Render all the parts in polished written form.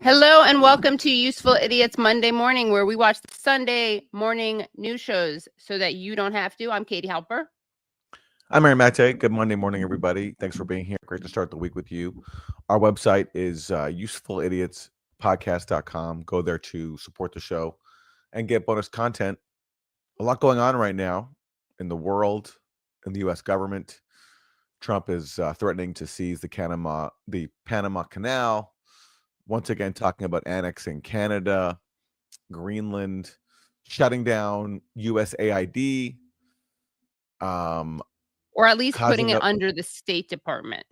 Hello and welcome to Useful Idiots Monday Morning, where we watch the Sunday morning news shows so that you don't have to. I'm Katie Halper. I'm Aaron Maté. Good Monday morning, everybody. Thanks for being here. Great to start the week with you. Our website is usefulidiots.podcast.com. Go there to support the show and get bonus content. A lot going on right now in the world, in the U.S. government. Trump is threatening to seize the Panama Canal. Once again, talking about annexing Canada, Greenland, shutting down USAID. Or at least putting Causing it a- under the State Department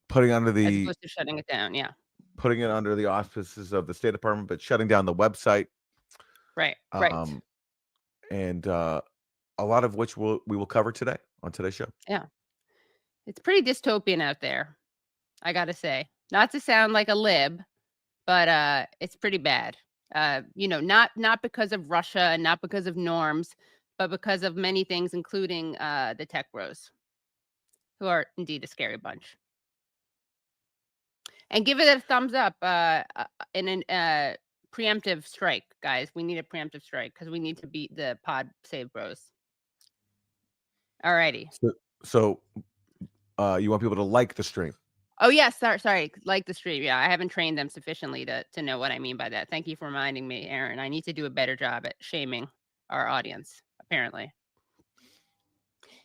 putting under as the opposed to shutting it down. Yeah. putting it under the auspices of the State Department, but shutting down the website. Right. And a lot of which we will cover today on today's show. Yeah. It's pretty dystopian out there, I got to say. Not to sound like a lib, but it's pretty bad. Not because of Russia and not because of norms, but because of many things, including the tech bros, who are indeed a scary bunch. And give it a thumbs up in a preemptive strike, guys. We need a preemptive strike because we need to beat the pod save bros. Alrighty. So you want people to like the stream? Oh, yes. Sorry. Like the stream. Yeah, I haven't trained them sufficiently to know what I mean by that. Thank you for reminding me, Aaron. I need to do a better job at shaming our audience, apparently.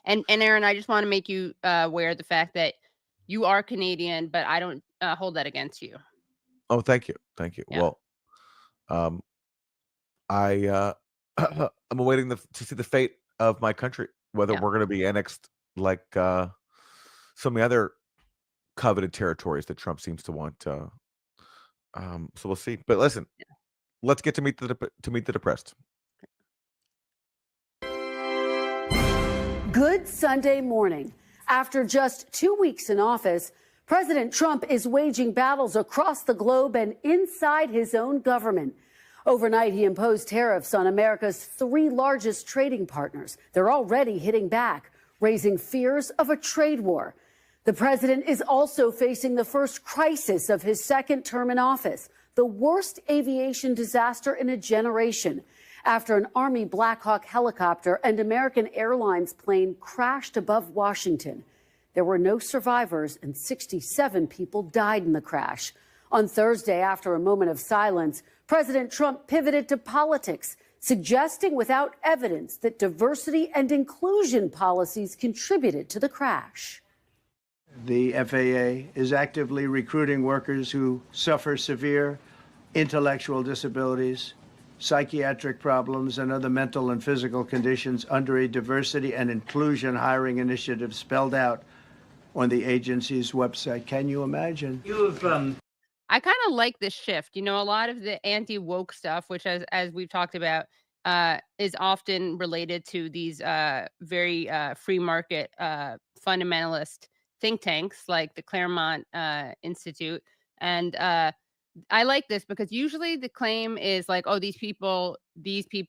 And Aaron, I just want to make you aware of the fact that you are Canadian, but I don't hold that against you. Oh, thank you. Yeah. Well, I'm awaiting to see the fate of my country, whether we're going to be annexed like some of the other coveted territories that Trump seems to want. So we'll see. But listen, let's get to meet the depressed. Good Sunday morning. After just 2 weeks in office, President Trump is waging battles across the globe and inside his own government. Overnight, he imposed tariffs on America's 3 largest trading partners. They're already hitting back, raising fears of a trade war. The president is also facing the first crisis of his second term in office, the worst aviation disaster in a generation, after an Army Black Hawk helicopter and American Airlines plane crashed above Washington. There were no survivors and 67 people died in the crash. On Thursday, after a moment of silence, President Trump pivoted to politics, suggesting without evidence that diversity and inclusion policies contributed to the crash. The FAA is actively recruiting workers who suffer severe intellectual disabilities, psychiatric problems, and other mental and physical conditions under a diversity and inclusion hiring initiative spelled out on the agency's website. Can you imagine? I kind of like this shift. A lot of the anti-woke stuff, which as we've talked about, is often related to these very free market fundamentalist think tanks like the Claremont Institute. And I like this because usually the claim is like, oh, these people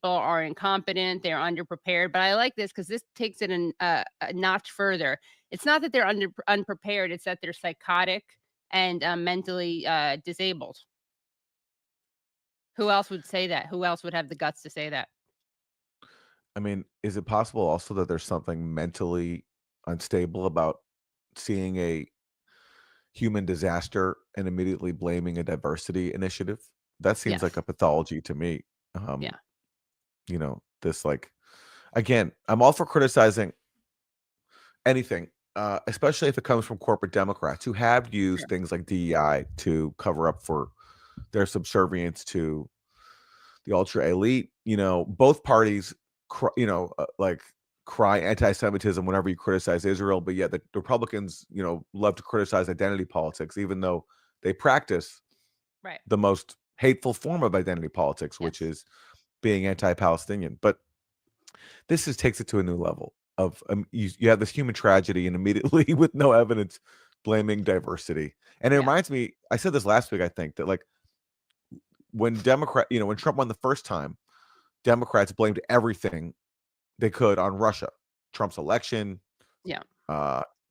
are incompetent, they're underprepared. But I like this because this takes it a notch further. It's not that they're unprepared, it's that they're psychotic and mentally disabled. Who else would say that? Who else would have the guts to say that? I mean, is it possible also that there's something mentally unstable about seeing a human disaster and immediately blaming a diversity initiative? That seems like a pathology to me. This again, I'm all for criticizing anything, especially if it comes from corporate Democrats who have used things like DEI to cover up for their subservience to the ultra elite. Both parties, cry anti-Semitism whenever you criticize Israel, but yet the Republicans, love to criticize identity politics, even though they practice the most hateful form of identity politics, which is being anti-Palestinian. But this takes it to a new level of you have this human tragedy and immediately with no evidence blaming diversity. And it reminds me, I said this last week, I think, that when Trump won the first time, Democrats blamed everything they could on Russia, Trump's election,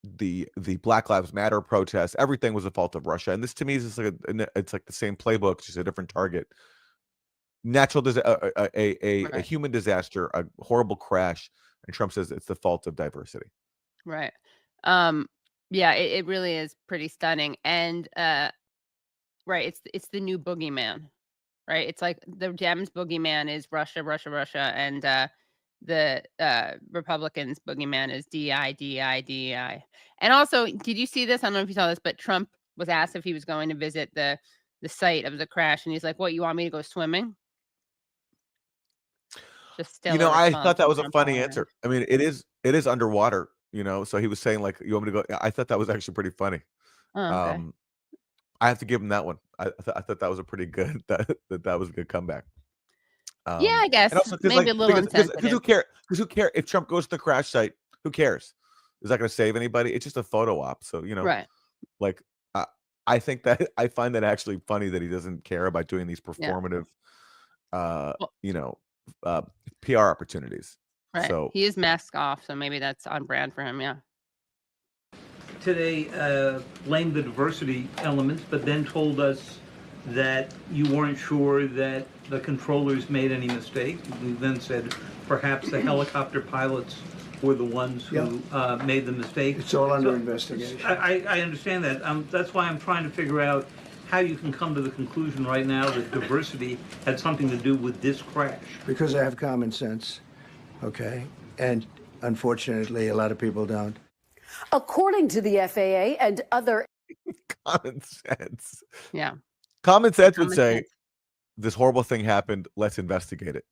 the Black Lives Matter protests, everything was the fault of Russia. And this to me is just like it's like the same playbook, just a different target. Natural a human disaster, a horrible crash, and Trump says it's the fault of diversity. Right. Yeah, it really is pretty stunning. And right, it's the new boogeyman. Right? It's like the Dems boogeyman is Russia, Russia, Russia, and the Republicans boogeyman is DEI, DEI, DEI. And also, did you see this? I don't know if you saw this, but Trump was asked if he was going to visit the site of the crash, and he's like, "What, you want me to go swimming?" Just still, I thought that was a funny answer. I mean, it is underwater, so he was saying like, you want me to go? I thought that was actually pretty funny. Oh, okay. I have to give him that one. I thought that was a pretty good, that was a good comeback. Yeah, I guess. And also, maybe a little insensitive. Because who cares? Because who cares? If Trump goes to the crash site, who cares? Is that going to save anybody? It's just a photo op. So, Right. like, I think that I find that actually funny that he doesn't care about doing these performative, PR opportunities. Right. So he is mask off, so maybe that's on brand for him. Yeah. Today blamed the diversity elements, but then told us that you weren't sure that the controllers made any mistake. We then said perhaps the helicopter pilots were the ones who made the mistake. It's all under investigation. I understand that. That's why I'm trying to figure out how you can come to the conclusion right now that diversity had something to do with this crash. Because I have common sense, okay? And unfortunately, a lot of people don't. According to the FAA and other... Common sense. Yeah. Common sense would say, this horrible thing happened, let's investigate it.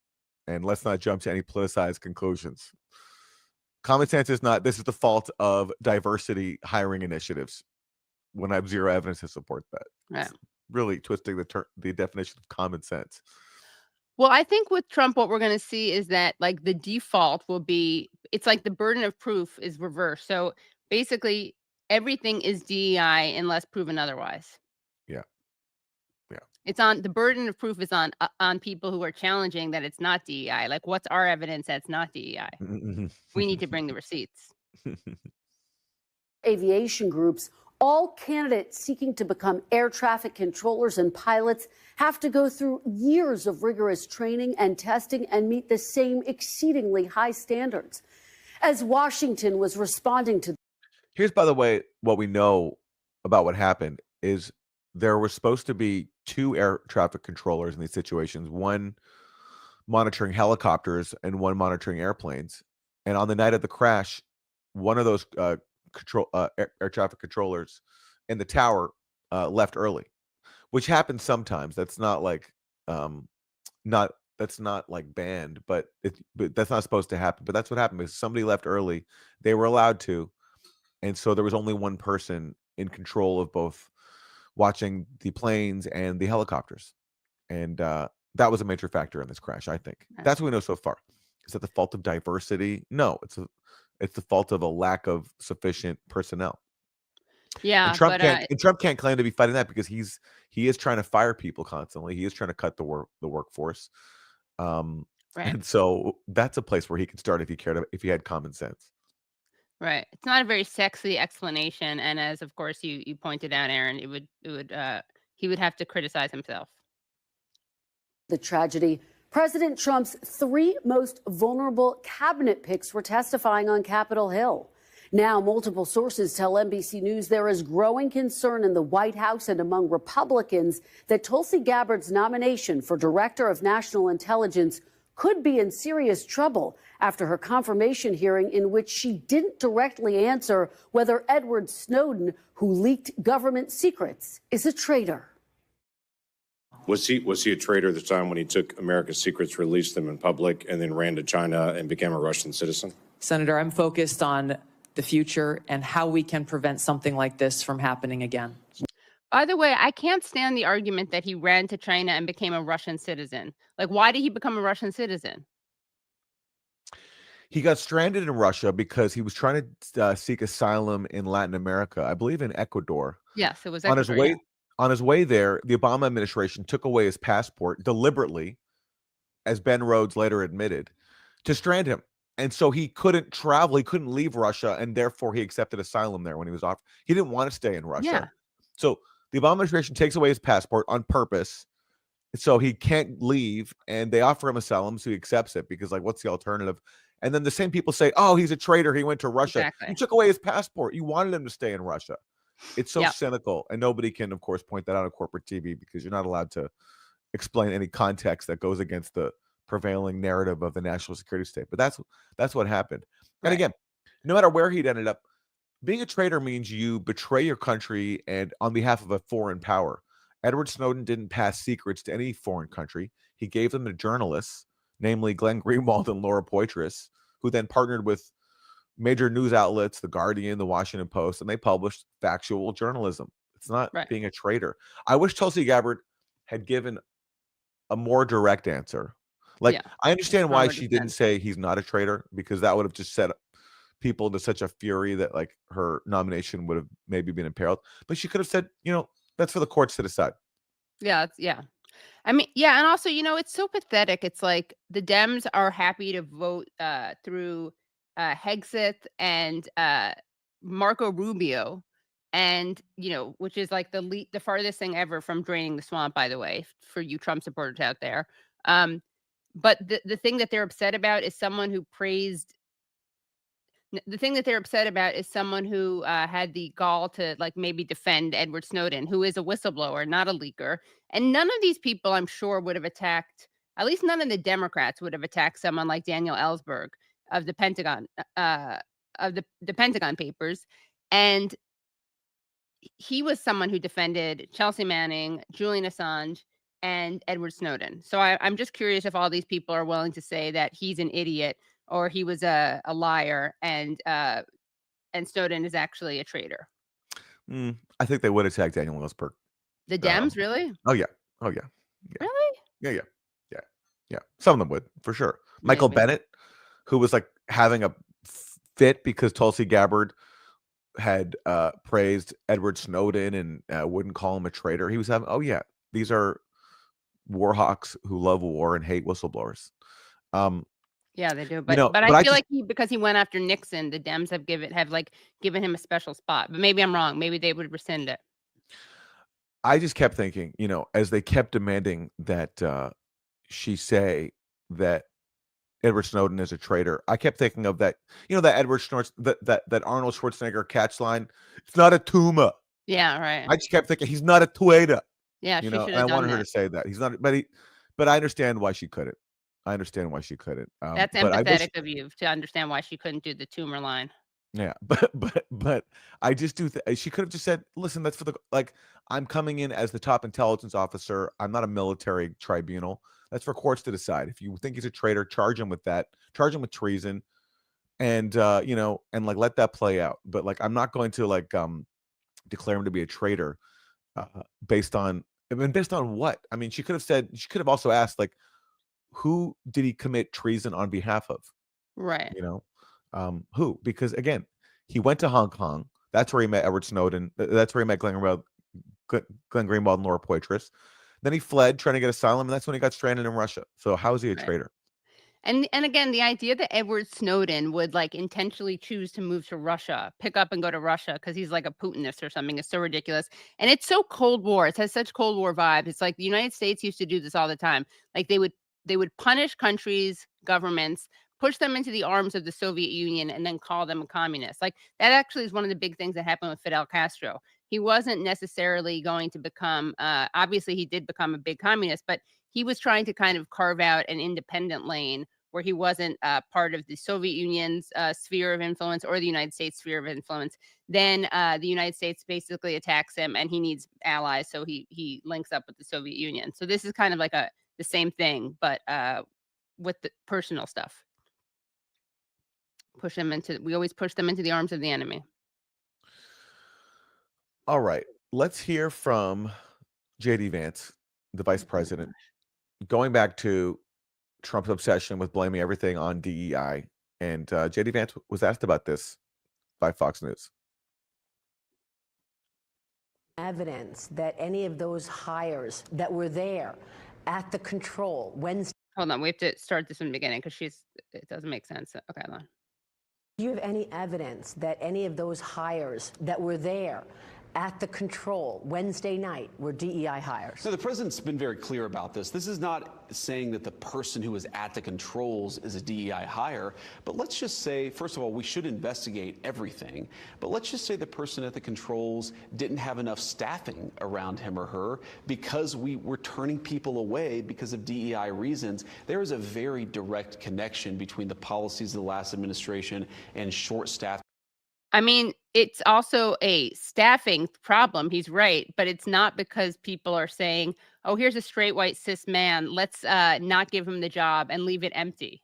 And let's not jump to any politicized conclusions. Common sense is not, this is the fault of diversity hiring initiatives, when I have zero evidence to support that. Right. Really twisting the definition of common sense. Well, I think with Trump, what we're going to see is that like the default will be, it's like the burden of proof is reversed. So basically everything is DEI unless proven otherwise. Yeah. Yeah. It's on, the burden of proof is on people who are challenging that it's not DEI. Like, what's our evidence that's not DEI? We need to bring the receipts. Aviation groups, all candidates seeking to become air traffic controllers and pilots have to go through years of rigorous training and testing and meet the same exceedingly high standards. As Washington was responding to... Here's, by the way, what we know about what happened is there were supposed to be 2 air traffic controllers in these situations, one monitoring helicopters and one monitoring airplanes. And on the night of the crash, one of those air traffic controllers in the tower left early, which happens sometimes. That's not like that's not like banned, but that's not supposed to happen. But that's what happened, because somebody left early. They were allowed to, and so there was only one person in control of both watching the planes and the helicopters, and that was a major factor in this crash. I think that's what we know so far. Is that the fault of diversity? No, it's the fault of a lack of sufficient personnel. Yeah, and Trump can't claim to be fighting that, because he is trying to fire people constantly. He is trying to cut the workforce. And so that's a place where he could start if he had common sense. Right. It's not a very sexy explanation, and as of course you pointed out, Aaron, he would have to criticize himself. The tragedy. President Trump's 3 most vulnerable cabinet picks were testifying on Capitol Hill. Now, multiple sources tell NBC News there is growing concern in the White House and among Republicans that Tulsi Gabbard's nomination for Director of National Intelligence could be in serious trouble after her confirmation hearing, in which she didn't directly answer whether Edward Snowden, who leaked government secrets, is a traitor. Was he a traitor at the time when he took America's secrets, released them in public, and then ran to China and became a Russian citizen? Senator, I'm focused on the future and how we can prevent something like this from happening again. By the way, I can't stand the argument that he ran to China and became a Russian citizen. Like, why did he become a Russian citizen? He got stranded in Russia because he was trying to seek asylum in Latin America, I believe in Ecuador. Yes, it was Ecuador, on his way there. The Obama administration took away his passport deliberately, as Ben Rhodes later admitted, to strand him. And so he couldn't travel, he couldn't leave Russia, and therefore he accepted asylum there when he was off. He didn't want to stay in Russia. Yeah. So the Obama administration takes away his passport on purpose, so he can't leave, and they offer him asylum, so he accepts it because, like, what's the alternative? And then the same people say, oh, he's a traitor, he went to Russia. Exactly. You took away his passport. You wanted him to stay in Russia. It's so cynical, and nobody can, of course, point that out on corporate TV because you're not allowed to explain any context that goes against the prevailing narrative of the national security state. But that's what happened. And again, no matter where he'd ended up, being a traitor means you betray your country and on behalf of a foreign power. Edward Snowden didn't pass secrets to any foreign country. He gave them to journalists, namely Glenn Greenwald and Laura Poitras, who then partnered with major news outlets, The Guardian, The Washington Post, and they published factual journalism. It's not being a traitor. I wish Tulsi Gabbard had given a more direct answer. Like, I understand why she didn't say he's not a traitor, because that would have just set people into such a fury that, like, her nomination would have maybe been imperiled. But she could have said, that's for the courts to decide. Yeah, I mean, and also, it's so pathetic. It's like the Dems are happy to vote through Hegseth and Marco Rubio, and which is like the farthest thing ever from draining the swamp, by the way, for you Trump supporters out there. But the thing that they're upset about is someone who praised. The thing that they're upset about is someone who had the gall to, like, maybe defend Edward Snowden, who is a whistleblower, not a leaker. And none of these people, I'm sure, would have attacked. At least none of the Democrats would have attacked someone like Daniel Ellsberg of the Pentagon, of the Pentagon Papers, and he was someone who defended Chelsea Manning, Julian Assange, and Edward Snowden. So I'm just curious if all these people are willing to say that he's an idiot or he was a liar and Snowden is actually a traitor. I think they would attack Daniel Ellsberg. The Dems, really? Oh yeah. Really? Yeah. Some of them would, for sure. Michael Bennett, who was like having a fit because Tulsi Gabbard had praised Edward Snowden and wouldn't call him a traitor. He was having, these are war hawks who love war and hate whistleblowers. Yeah, they do. But I feel like because he went after Nixon, the Dems have given him a special spot. But maybe I'm wrong. Maybe they would rescind it. I just kept thinking, as they kept demanding that she say that Edward Snowden is a traitor, I kept thinking of that, that Edward Snowden, that Arnold Schwarzenegger catch line. It's not a tumor. Yeah, right. I just kept thinking he's not a traitor. Yeah, she should have and done I wanted her that. to say that he's not. But I understand why she couldn't. That's empathetic of you to understand why she couldn't do the tumor line. Yeah, but I just do. She could have just said, "Listen, that's for the I'm coming in as the top intelligence officer. I'm not a military tribunal. That's for courts to decide. If you think he's a traitor, charge him with that. Charge him with treason, and and like let that play out. But like, I'm not going to declare him to be a traitor based on what? I mean, she could have said. She could have also asked, like, who did he commit treason on behalf of? Right. Who? Because again, he went to Hong Kong. That's where he met Edward Snowden. That's where he met Glenn Greenwald and Laura Poitras. Then he fled, trying to get asylum, and that's when he got stranded in Russia. So how is he a traitor? And again, the idea that Edward Snowden would intentionally choose to move to Russia, pick up and go to Russia because he's like a Putinist or something is so ridiculous. And it's so Cold War. It has such Cold War vibes. It's like the United States used to do this all the time. Like they would punish countries, governments, push them into the arms of the Soviet Union, and then call them a communist. Like that actually is one of the big things that happened with Fidel Castro. He wasn't necessarily going to become, obviously he did become a big communist, but he was trying to kind of carve out an independent lane where he wasn't part of the Soviet Union's sphere of influence or the United States sphere of influence. Then the United States basically attacks him and he needs allies. So he links up with the Soviet Union. So this is kind of like the same thing, but with the personal stuff. We always push them into the arms of the enemy. All right. Let's hear from J.D. Vance, the vice president, going back to Trump's obsession with blaming everything on DEI. And J.D. Vance was asked about this by Fox News. Evidence that any of those hires that were there at the control Wednesday. Hold on, we have to start this from the beginning because it doesn't make sense. Okay, hold on. Do you have any evidence that any of those hires that were there at the control Wednesday night were DEI hires? So the president's been very clear about this. This is not saying that the person who was at the controls is a DEI hire, but let's just say, first of all, we should investigate everything, but let's just say the person at the controls didn't have enough staffing around him or her because we were turning people away because of DEI reasons. There is a very direct connection between the policies of the last administration and short staff. I mean, it's also a staffing problem. He's right, but it's not because people are saying, "Oh, here's a straight white cis man. Let's not give him the job and leave it empty."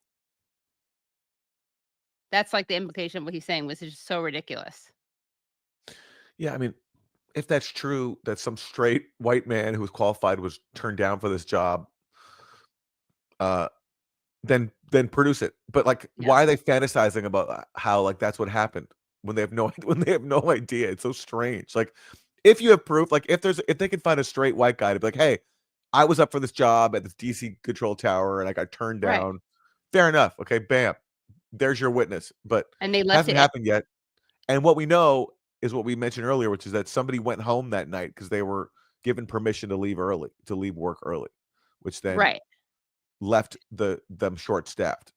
That's like the implication of what he's saying, which is just so ridiculous. Yeah, I mean, if that's true, that some straight white man who was qualified was turned down for this job, then produce it. But like, why are they fantasizing about how like that's what happened when they have no idea? It's so strange. Like, if you have proof, like if they can find a straight white guy to be like, hey, I was up for this job at this DC control tower and I got turned down. Fair enough. Okay, bam. There's your witness. But and they hasn't happened yet. And what we know is what we mentioned earlier, which is that somebody went home that night because they were given permission to leave work early, which then left them short-staffed.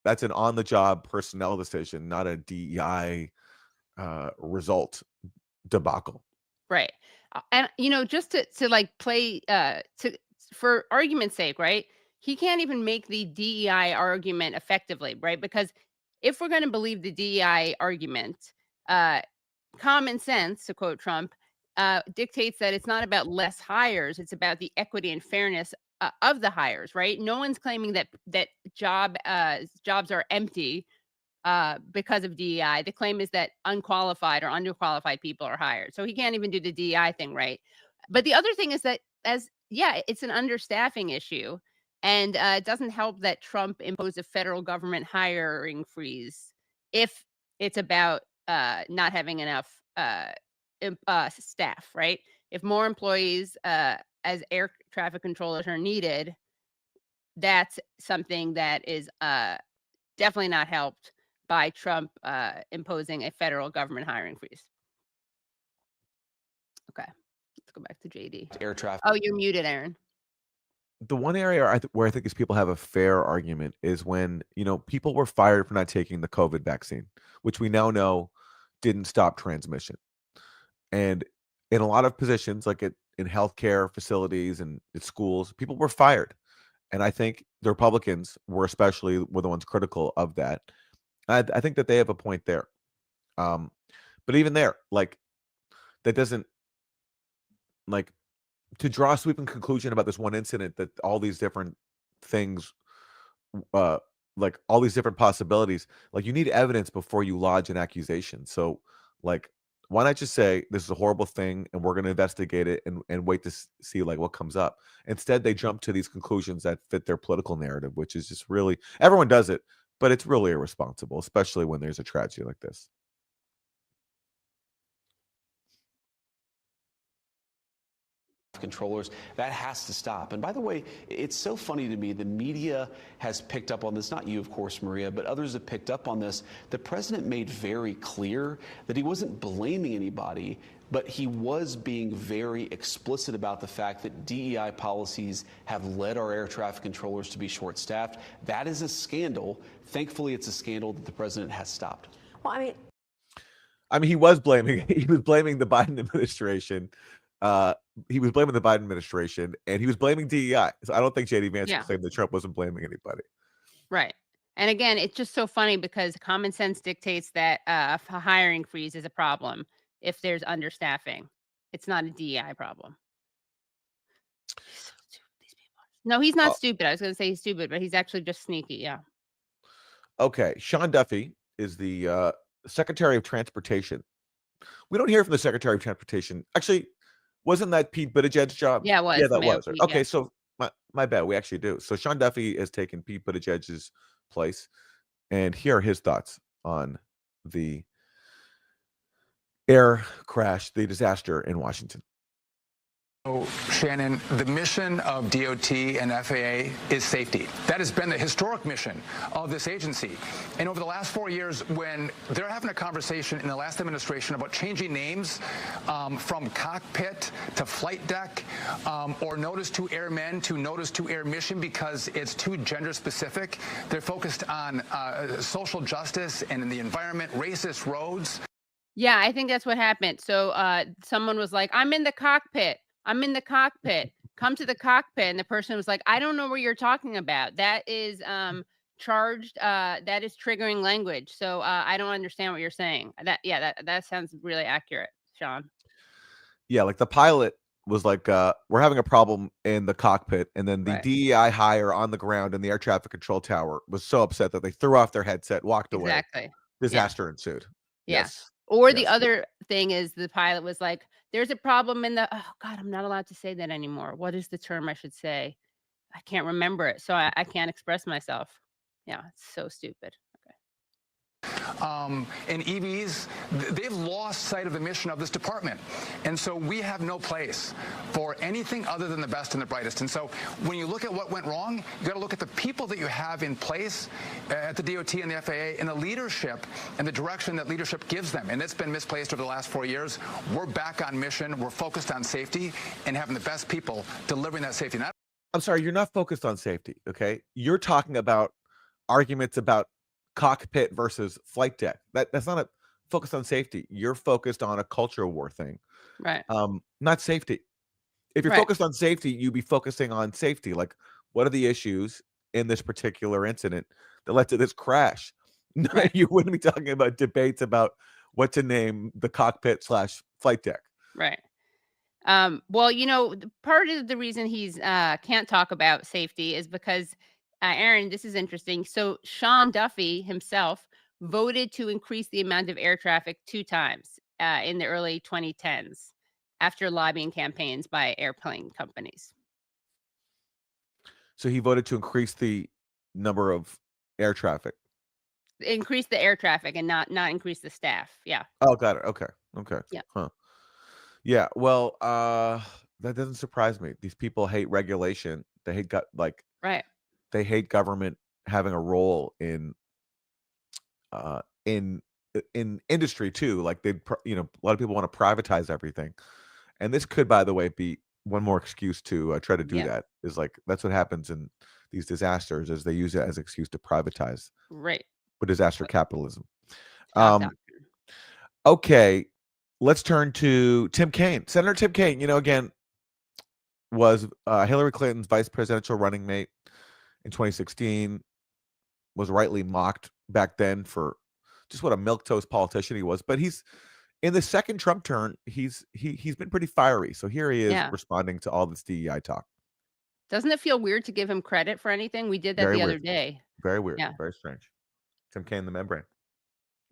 That's an on-the-job personnel decision, not a DEI result debacle. Right. And just to like play for argument's sake, right? He can't even make the DEI argument effectively, right? Because if we're going to believe the DEI argument, common sense, to quote Trump, dictates that it's not about less hires, it's about the equity and fairness of the hires, right? No one's claiming that jobs are empty because of DEI. The claim is that unqualified or underqualified people are hired. So he can't even do the DEI thing, right? But the other thing is that it's an understaffing issue. And it doesn't help that Trump imposed a federal government hiring freeze if it's about not having enough staff, right? If more employees as air traffic controllers are needed, that's something that is definitely not helped by Trump imposing a federal government hiring freeze. Okay, let's go back to JD. Air traffic. Oh, you're muted, Aaron. The one area where I think people have a fair argument is when, people were fired for not taking the COVID vaccine, which we now know didn't stop transmission. And in a lot of positions, like in healthcare facilities and at schools, people were fired. And I think the Republicans were the ones critical of that. I think that they have a point there. But even there, like, that doesn't, like, to draw a sweeping conclusion about this one incident, that all these different things, like all these different possibilities, like you need evidence before you lodge an accusation. So like, why not just say this is a horrible thing and we're going to investigate it and wait to see like what comes up? Instead, they jump to these conclusions that fit their political narrative, which is just really, everyone does it, but it's really irresponsible, especially when there's a tragedy like this. Controllers, that has to stop. And by the way, it's so funny to me, the media has picked up on this, not you, of course, Maria, but others have picked up on this. The president made very clear that he wasn't blaming anybody, but he was being very explicit about the fact that DEI policies have led our air traffic controllers to be short-staffed. That is a scandal. Thankfully, it's a scandal that the president has stopped. Well, I mean, he was blaming the Biden administration. He was blaming the Biden administration and he was blaming DEI. So I don't think JD Vance claimed that Trump wasn't blaming anybody. Right. And again, it's just so funny because common sense dictates that a hiring freeze is a problem if there's understaffing. It's not a DEI problem. He's so stupid, these people. No, he's not stupid. I was going to say he's stupid, but he's actually just sneaky. Yeah. Okay. Sean Duffy is the Secretary of Transportation. We don't hear from the Secretary of Transportation. Actually, wasn't that Pete Buttigieg's job? Yeah, it was. Yeah, that was. Pete, okay, so my bad. We actually do. So Sean Duffy has taken Pete Buttigieg's place. And here are his thoughts on the air crash, the disaster in Washington. Shannon, the mission of DOT and FAA is safety. That has been the historic mission of this agency. And over the last 4 years, when they're having a conversation in the last administration about changing names from cockpit to flight deck, or notice to airmen to notice to air mission because it's too gender specific, they're focused on social justice and the environment, racist roads. Yeah, I think that's what happened. So someone was like, I'm in the cockpit. I'm in the cockpit. Come to the cockpit. And the person was like, I don't know what you're talking about. That is charged. That is triggering language. So I don't understand what you're saying. That sounds really accurate, Sean. Yeah, like the pilot was like, we're having a problem in the cockpit. And then the DEI hire on the ground in the air traffic control tower was so upset that they threw off their headset, walked away. Exactly. Disaster ensued. Yeah. Yes. Or the other thing is the pilot was like, there's a problem in the, oh God, I'm not allowed to say that anymore. What is the term I should say? I can't remember it. So I can't express myself. Yeah, it's so stupid. And EVs, they've lost sight of the mission of this department. And so we have no place for anything other than the best and the brightest. And so when you look at what went wrong, you got to look at the people that you have in place at the DOT and the FAA and the leadership and the direction that leadership gives them. And it's been misplaced over the last 4 years. We're back on mission. We're focused on safety and having the best people delivering that safety. I'm sorry, you're not focused on safety, okay? You're talking about arguments about cockpit versus flight deck. That's not a focus on safety. You're focused on a culture war thing, right? Not safety. If you're focused on safety, you'd be focusing on safety. Like, what are the issues in this particular incident that led to this crash? Right. You wouldn't be talking about debates about what to name the cockpit / flight deck. Right. Well, part of the reason he's can't talk about safety is because Aaron, this is interesting. So Sean Duffy himself voted to increase the amount of air traffic 2 times in the early 2010s after lobbying campaigns by airplane companies. So he voted to increase the number of air traffic. Increase the air traffic and not increase the staff. Yeah. Oh, got it. Okay. Yeah. Huh. Yeah. Well, that doesn't surprise me. These people hate regulation. They hate right. They hate government having a role in industry too. Like a lot of people want to privatize everything, and this could, by the way, be one more excuse to try to do that. Is like that's what happens in these disasters, is they use it as an excuse to privatize. Right. With disaster capitalism. Okay, let's turn to Tim Kaine. Senator Tim Kaine, again, was Hillary Clinton's vice presidential running mate in 2016, was rightly mocked back then for just what a milquetoast politician he was. But he's in the second Trump turn, he's been pretty fiery. So here he is responding to all this DEI talk. Doesn't it feel weird to give him credit for anything? We did that the other day. Very weird. Yeah. Very strange. Tim Kaine, the membrane.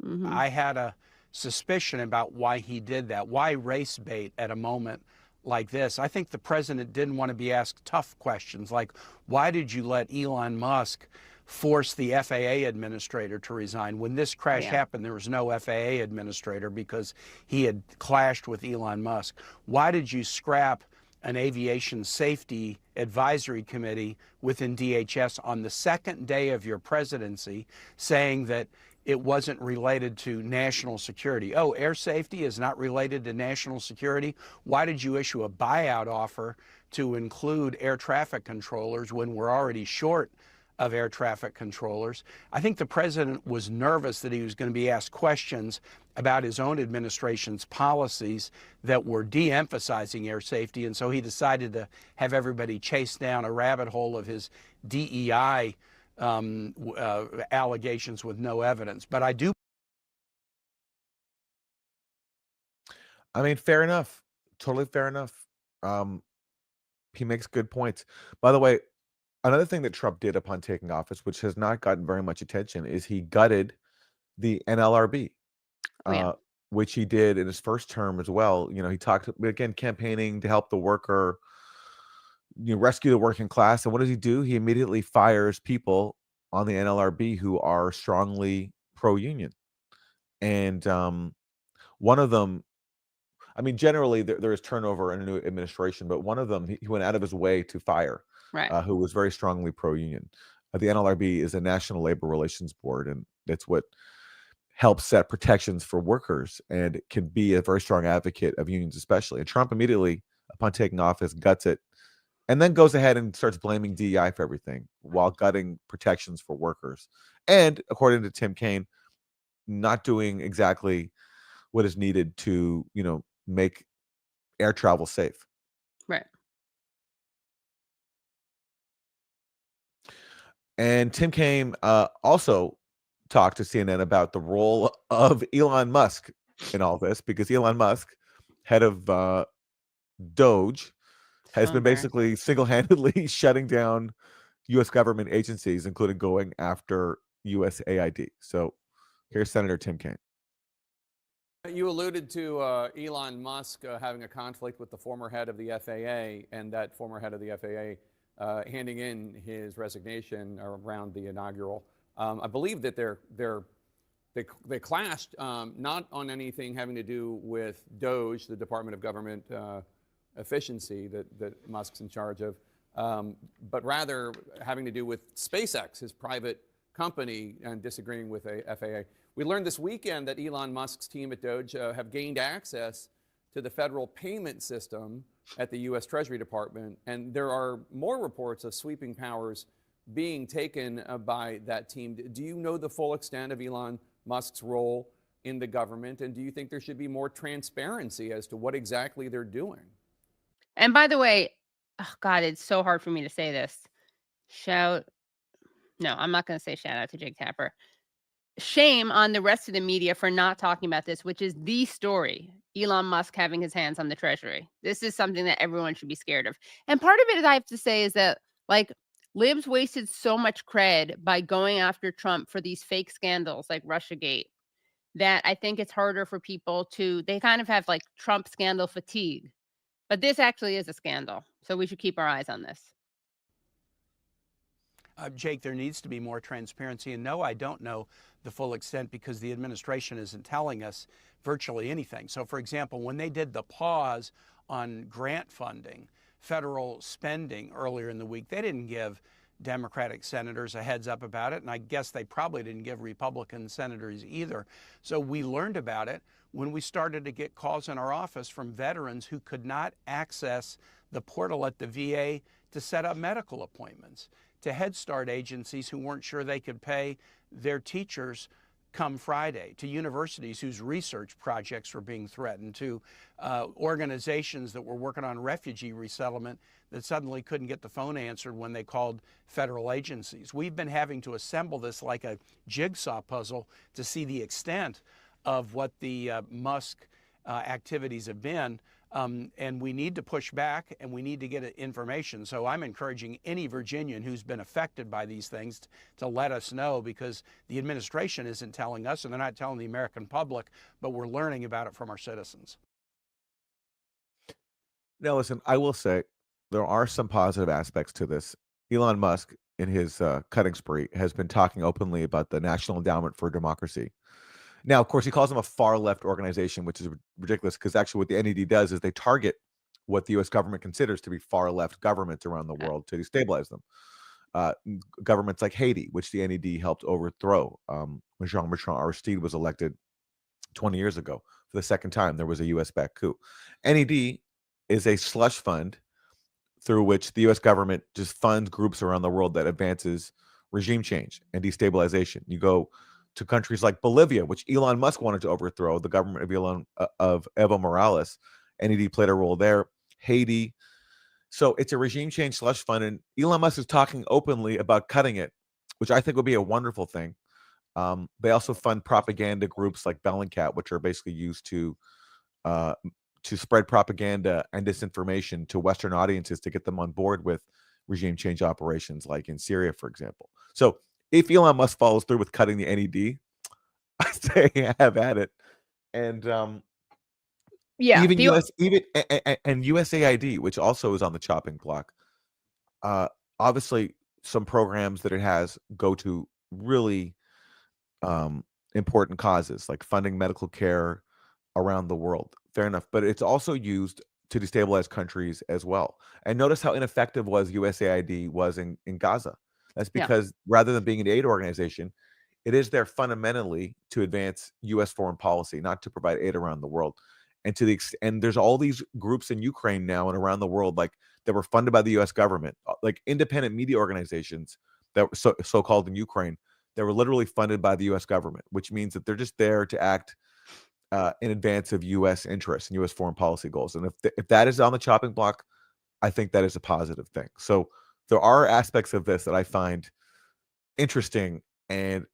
Mm-hmm. I had a suspicion about why he did that. Why race bait at a moment like this? I think the president didn't want to be asked tough questions like, why did you let Elon Musk force the FAA administrator to resign? When this crash happened, there was no FAA administrator because he had clashed with Elon Musk. Why did you scrap an aviation safety advisory committee within DHS on the second day of your presidency, saying that it wasn't related to national security? Oh, air safety is not related to national security? Why did you issue a buyout offer to include air traffic controllers when we're already short of air traffic controllers? I think the president was nervous that he was going to be asked questions about his own administration's policies that were de-emphasizing air safety, and so he decided to have everybody chase down a rabbit hole of his DEI allegations with no evidence. But I mean, fair enough. Totally fair enough. He makes good points. By the way, another thing that Trump did upon taking office, which has not gotten very much attention, is he gutted the NLRB, which he did in his first term as well. He talked, again, campaigning to help the worker, rescue the working class. And what does he do? He immediately fires people on the NLRB who are strongly pro-union. And one of them, I mean, generally there is turnover in a new administration, but one of them he went out of his way to fire, who was very strongly pro-union. The NLRB is a National Labor Relations Board, and that's what helps set protections for workers and can be a very strong advocate of unions, especially. And Trump immediately, upon taking office, guts it, and then goes ahead and starts blaming DEI for everything while gutting protections for workers. And according to Tim Kaine, not doing exactly what is needed to, make air travel safe. Right. And Tim Kaine also talked to CNN about the role of Elon Musk in all this, because Elon Musk, head of Doge, has been basically single-handedly shutting down U.S. government agencies, including going after USAID. So here's Senator Tim Kaine. You alluded to Elon Musk having a conflict with the former head of the FAA, and that former head of the FAA handing in his resignation around the inaugural. I believe that they clashed not on anything having to do with Doge, the Department of Government Efficiency that Musk's in charge of, but rather having to do with SpaceX, his private company, and disagreeing with a FAA. We learned this weekend that Elon Musk's team at Doge have gained access to the federal payment system at the U.S. Treasury Department, and there are more reports of sweeping powers being taken by that team. Do you know the full extent of Elon Musk's role in the government, and do you think there should be more transparency as to what exactly they're doing? And by the way, oh God, it's so hard for me to say this. No, I'm not going to say shout out to Jake Tapper. Shame on the rest of the media for not talking about this, which is the story. Elon Musk having his hands on the Treasury. This is something that everyone should be scared of. And part of it, I have to say, is that libs wasted so much cred by going after Trump for these fake scandals like Russiagate that I think it's harder for people they kind of have Trump scandal fatigue. But this actually is a scandal. So we should keep our eyes on this. Jake, there needs to be more transparency. And no, I don't know the full extent because the administration isn't telling us virtually anything. So, for example, when they did the pause on grant funding, federal spending earlier in the week, they didn't give Democratic senators a heads up about it. And I guess they probably didn't give Republican senators either. So we learned about it when we started to get calls in our office from veterans who could not access the portal at the VA to set up medical appointments, to Head Start agencies who weren't sure they could pay their teachers come Friday, to universities whose research projects were being threatened, to organizations that were working on refugee resettlement that suddenly couldn't get the phone answered when they called federal agencies. We've been having to assemble this like a jigsaw puzzle to see the extent of what the Musk activities have been. And we need to push back and we need to get information. So I'm encouraging any Virginian who's been affected by these things to let us know, because the administration isn't telling us and they're not telling the American public, but we're learning about it from our citizens. Now, listen, I will say there are some positive aspects to this. Elon Musk, in his cutting spree, has been talking openly about the National Endowment for Democracy. Now, of course, he calls them a far-left organization, which is ridiculous, because actually what the NED does is they target what the U.S. government considers to be far-left governments around the world to destabilize them. Governments like Haiti, which the NED helped overthrow when Jean-Bertrand Aristide was elected 20 years ago. For the second time, there was a U.S.-backed coup. NED is a slush fund through which the U.S. government just funds groups around the world that advances regime change and destabilization. You go to countries like Bolivia, which Elon Musk wanted to overthrow, the government of Evo Morales. NED played a role there. Haiti. So it's a regime change slush fund, and Elon Musk is talking openly about cutting it, which I think would be a wonderful thing. They also fund propaganda groups like Bellingcat, which are basically used to spread propaganda and disinformation to Western audiences to get them on board with regime change operations, like in Syria, for example. So if Elon Musk follows through with cutting the NED, I say have at it. And even USAID, which also is on the chopping block. Obviously, some programs that it has go to really important causes, like funding medical care around the world. Fair enough. But it's also used to destabilize countries as well. And notice how ineffective USAID was in Gaza. That's because rather than being an aid organization, it is there fundamentally to advance U.S. foreign policy, not to provide aid around the world. And and there's all these groups in Ukraine now and around the world, like that were funded by the U.S. government, like independent media organizations that were so-called in Ukraine, that were literally funded by the U.S. government, which means that they're just there to act in advance of U.S. interests and U.S. foreign policy goals. And if that is on the chopping block, I think that is a positive thing. So there are aspects of this that I find interesting and,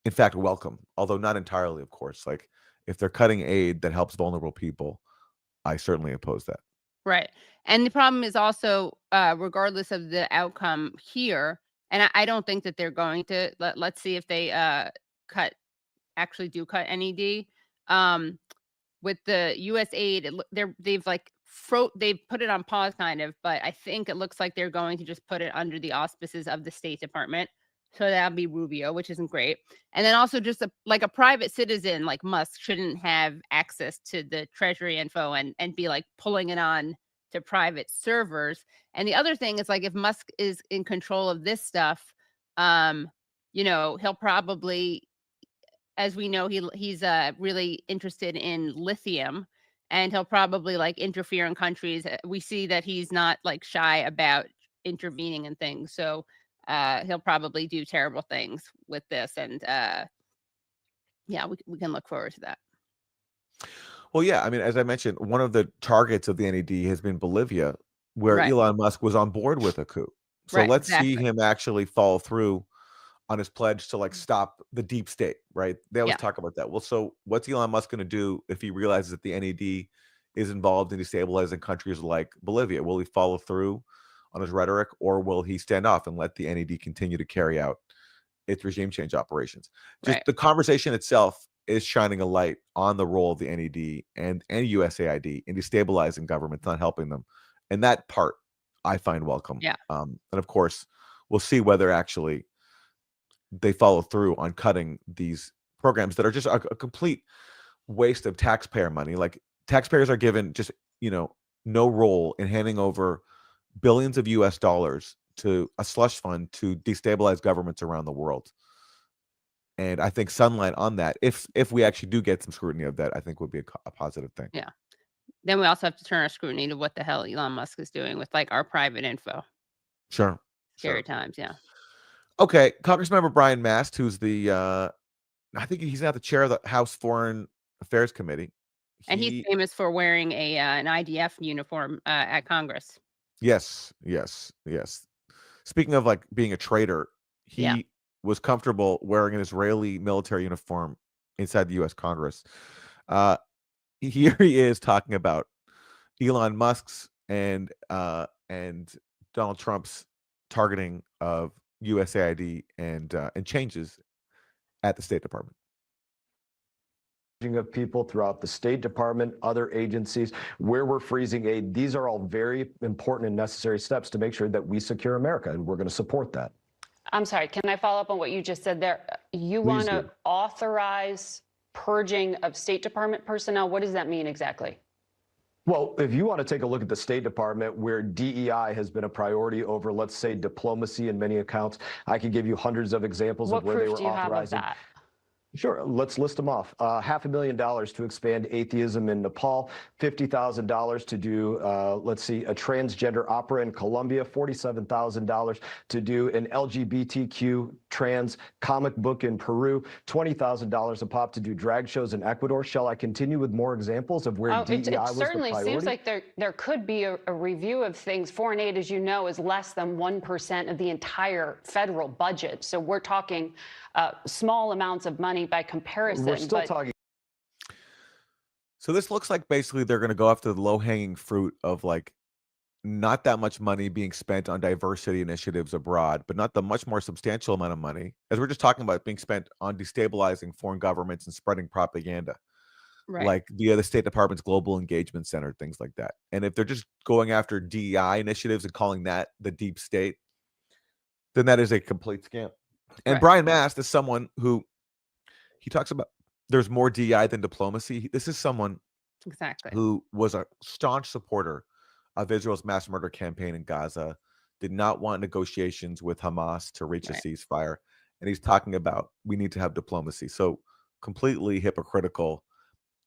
in fact, welcome, although not entirely, of course. Like, if they're cutting aid that helps vulnerable people, I certainly oppose that. Right. And the problem is also, regardless of the outcome here, and I don't think that they're going to, let's see if they actually do cut NED. With the U.S. aid, they've put it on pause kind of, but I think it looks like they're going to just put it under the auspices of the State Department. So that'll be Rubio, which isn't great. And then also just a private citizen like Musk shouldn't have access to the Treasury info and be like pulling it on to private servers. And the other thing is, like, if Musk is in control of this stuff, he'll probably, as we know, he's really interested in lithium, and he'll probably like interfere in countries. We see that he's not like shy about intervening in things. So he'll probably do terrible things with this. And we can look forward to that. Well, yeah, I mean, as I mentioned, one of the targets of the NED has been Bolivia, where Elon Musk was on board with a coup. So let's see him actually follow through on his pledge to like stop the deep state, right? They always talk about that. Well, so what's Elon Musk going to do if he realizes that the NED is involved in destabilizing countries like Bolivia? Will he follow through on his rhetoric, or will he stand off and let the NED continue to carry out its regime change operations? Just the conversation itself is shining a light on the role of the NED and USAID in destabilizing governments, not helping them. And that part I find welcome. Yeah. And of course, we'll see whether actually they follow through on cutting these programs that are just a complete waste of taxpayer money. Like, taxpayers are given just, no role in handing over billions of US dollars to a slush fund to destabilize governments around the world. And I think sunlight on that, if we actually do get some scrutiny of that, I think would be a positive thing. Yeah. Then we also have to turn our scrutiny to what the hell Elon Musk is doing with like our private info. Sure. Scary times. Yeah. Okay. Congressmember Brian Mast, who's I think he's now the chair of the House Foreign Affairs Committee. And he's famous for wearing an IDF uniform at Congress. Yes. Speaking of like being a traitor, he was comfortable wearing an Israeli military uniform inside the U.S. Congress. Here he is talking about Elon Musk's and Donald Trump's targeting of USAID and changes at the State Department. Of people throughout the State Department, other agencies, where we're freezing aid. These are all very important and necessary steps to make sure that we secure America, and we're going to support that. I'm sorry, can I follow up on what you just said there? You want to authorize purging of State Department personnel? What does that mean exactly? Well, if you want to take a look at the State Department, where DEI has been a priority over, let's say, diplomacy in many accounts, I could give you hundreds of examples of where they were authorizing. What proof do you have of that? Sure. Let's list them off. $500,000 to expand atheism in Nepal, $50,000 to do, let's see, a transgender opera in Colombia, $47,000 to do an LGBTQ trans comic book in Peru, $20,000 a pop to do drag shows in Ecuador. Shall I continue with more examples of where DEI was the priority? It certainly seems like there could be a review of things. Foreign aid, as you know, is less than 1% of the entire federal budget. So we're talking small amounts of money by comparison. We're still talking. So this looks like basically they're going to go after the low-hanging fruit of like not that much money being spent on diversity initiatives abroad, but not the much more substantial amount of money, as we're just talking about, being spent on destabilizing foreign governments and spreading propaganda, like via the State Department's Global Engagement Center, things like that. And if they're just going after DEI initiatives and calling that the deep state, then that is a complete scam. And Brian Mast is someone who he talks about there's more DEI than diplomacy. This is someone Exactly. who was a staunch supporter of Israel's mass murder campaign in Gaza, did not want negotiations with Hamas to reach a ceasefire. And he's talking about we need to have diplomacy. So completely hypocritical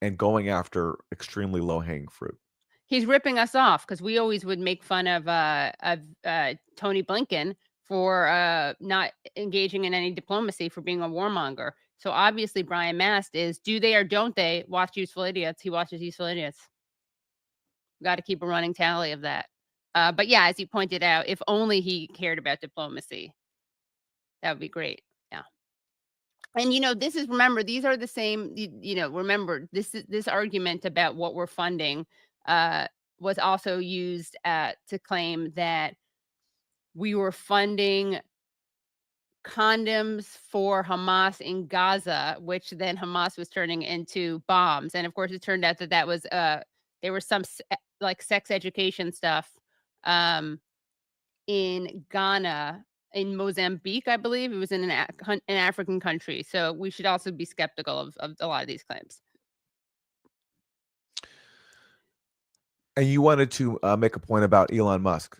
and going after extremely low-hanging fruit. He's ripping us off because we always would make fun of Tony Blinken for not engaging in any diplomacy, for being a warmonger. So obviously Brian Mast is, do they or don't they watch Useful Idiots? He watches Useful Idiots. Got to keep a running tally of that. But yeah, as you pointed out, if only he cared about diplomacy, that would be great. Yeah. And, this is, remember, these are the same, remember, this argument about what we're funding was also used to claim that we were funding condoms for Hamas in Gaza, which then Hamas was turning into bombs. And of course, it turned out that was, there was some like sex education stuff in Ghana, in Mozambique, I believe. It was in an African country. So we should also be skeptical of a lot of these claims. And you wanted to make a point about Elon Musk.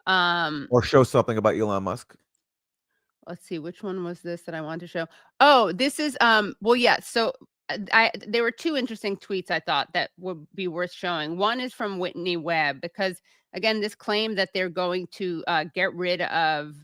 Or show something about Elon Musk. Let's see, which one was this that I wanted to show? Oh, this is well, yeah. So there were two interesting tweets I thought that would be worth showing. One is from Whitney Webb, because again, this claim that they're going to get rid of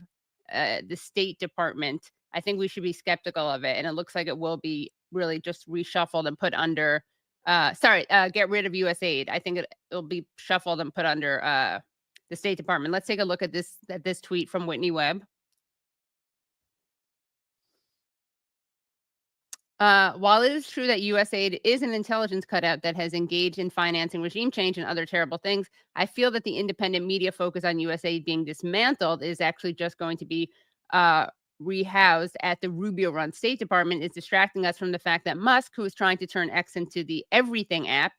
the State Department, I think we should be skeptical of it. And it looks like it will be really just reshuffled and put under get rid of USAID. I think it'll be shuffled and put under the State Department. Let's take a look at this tweet from Whitney Webb. While it is true that USAID is an intelligence cutout that has engaged in financing regime change and other terrible things, I feel that the independent media focus on USAID being dismantled is actually just going to be rehoused at the Rubio-run State Department, is distracting us from the fact that Musk, who is trying to turn X into the everything app,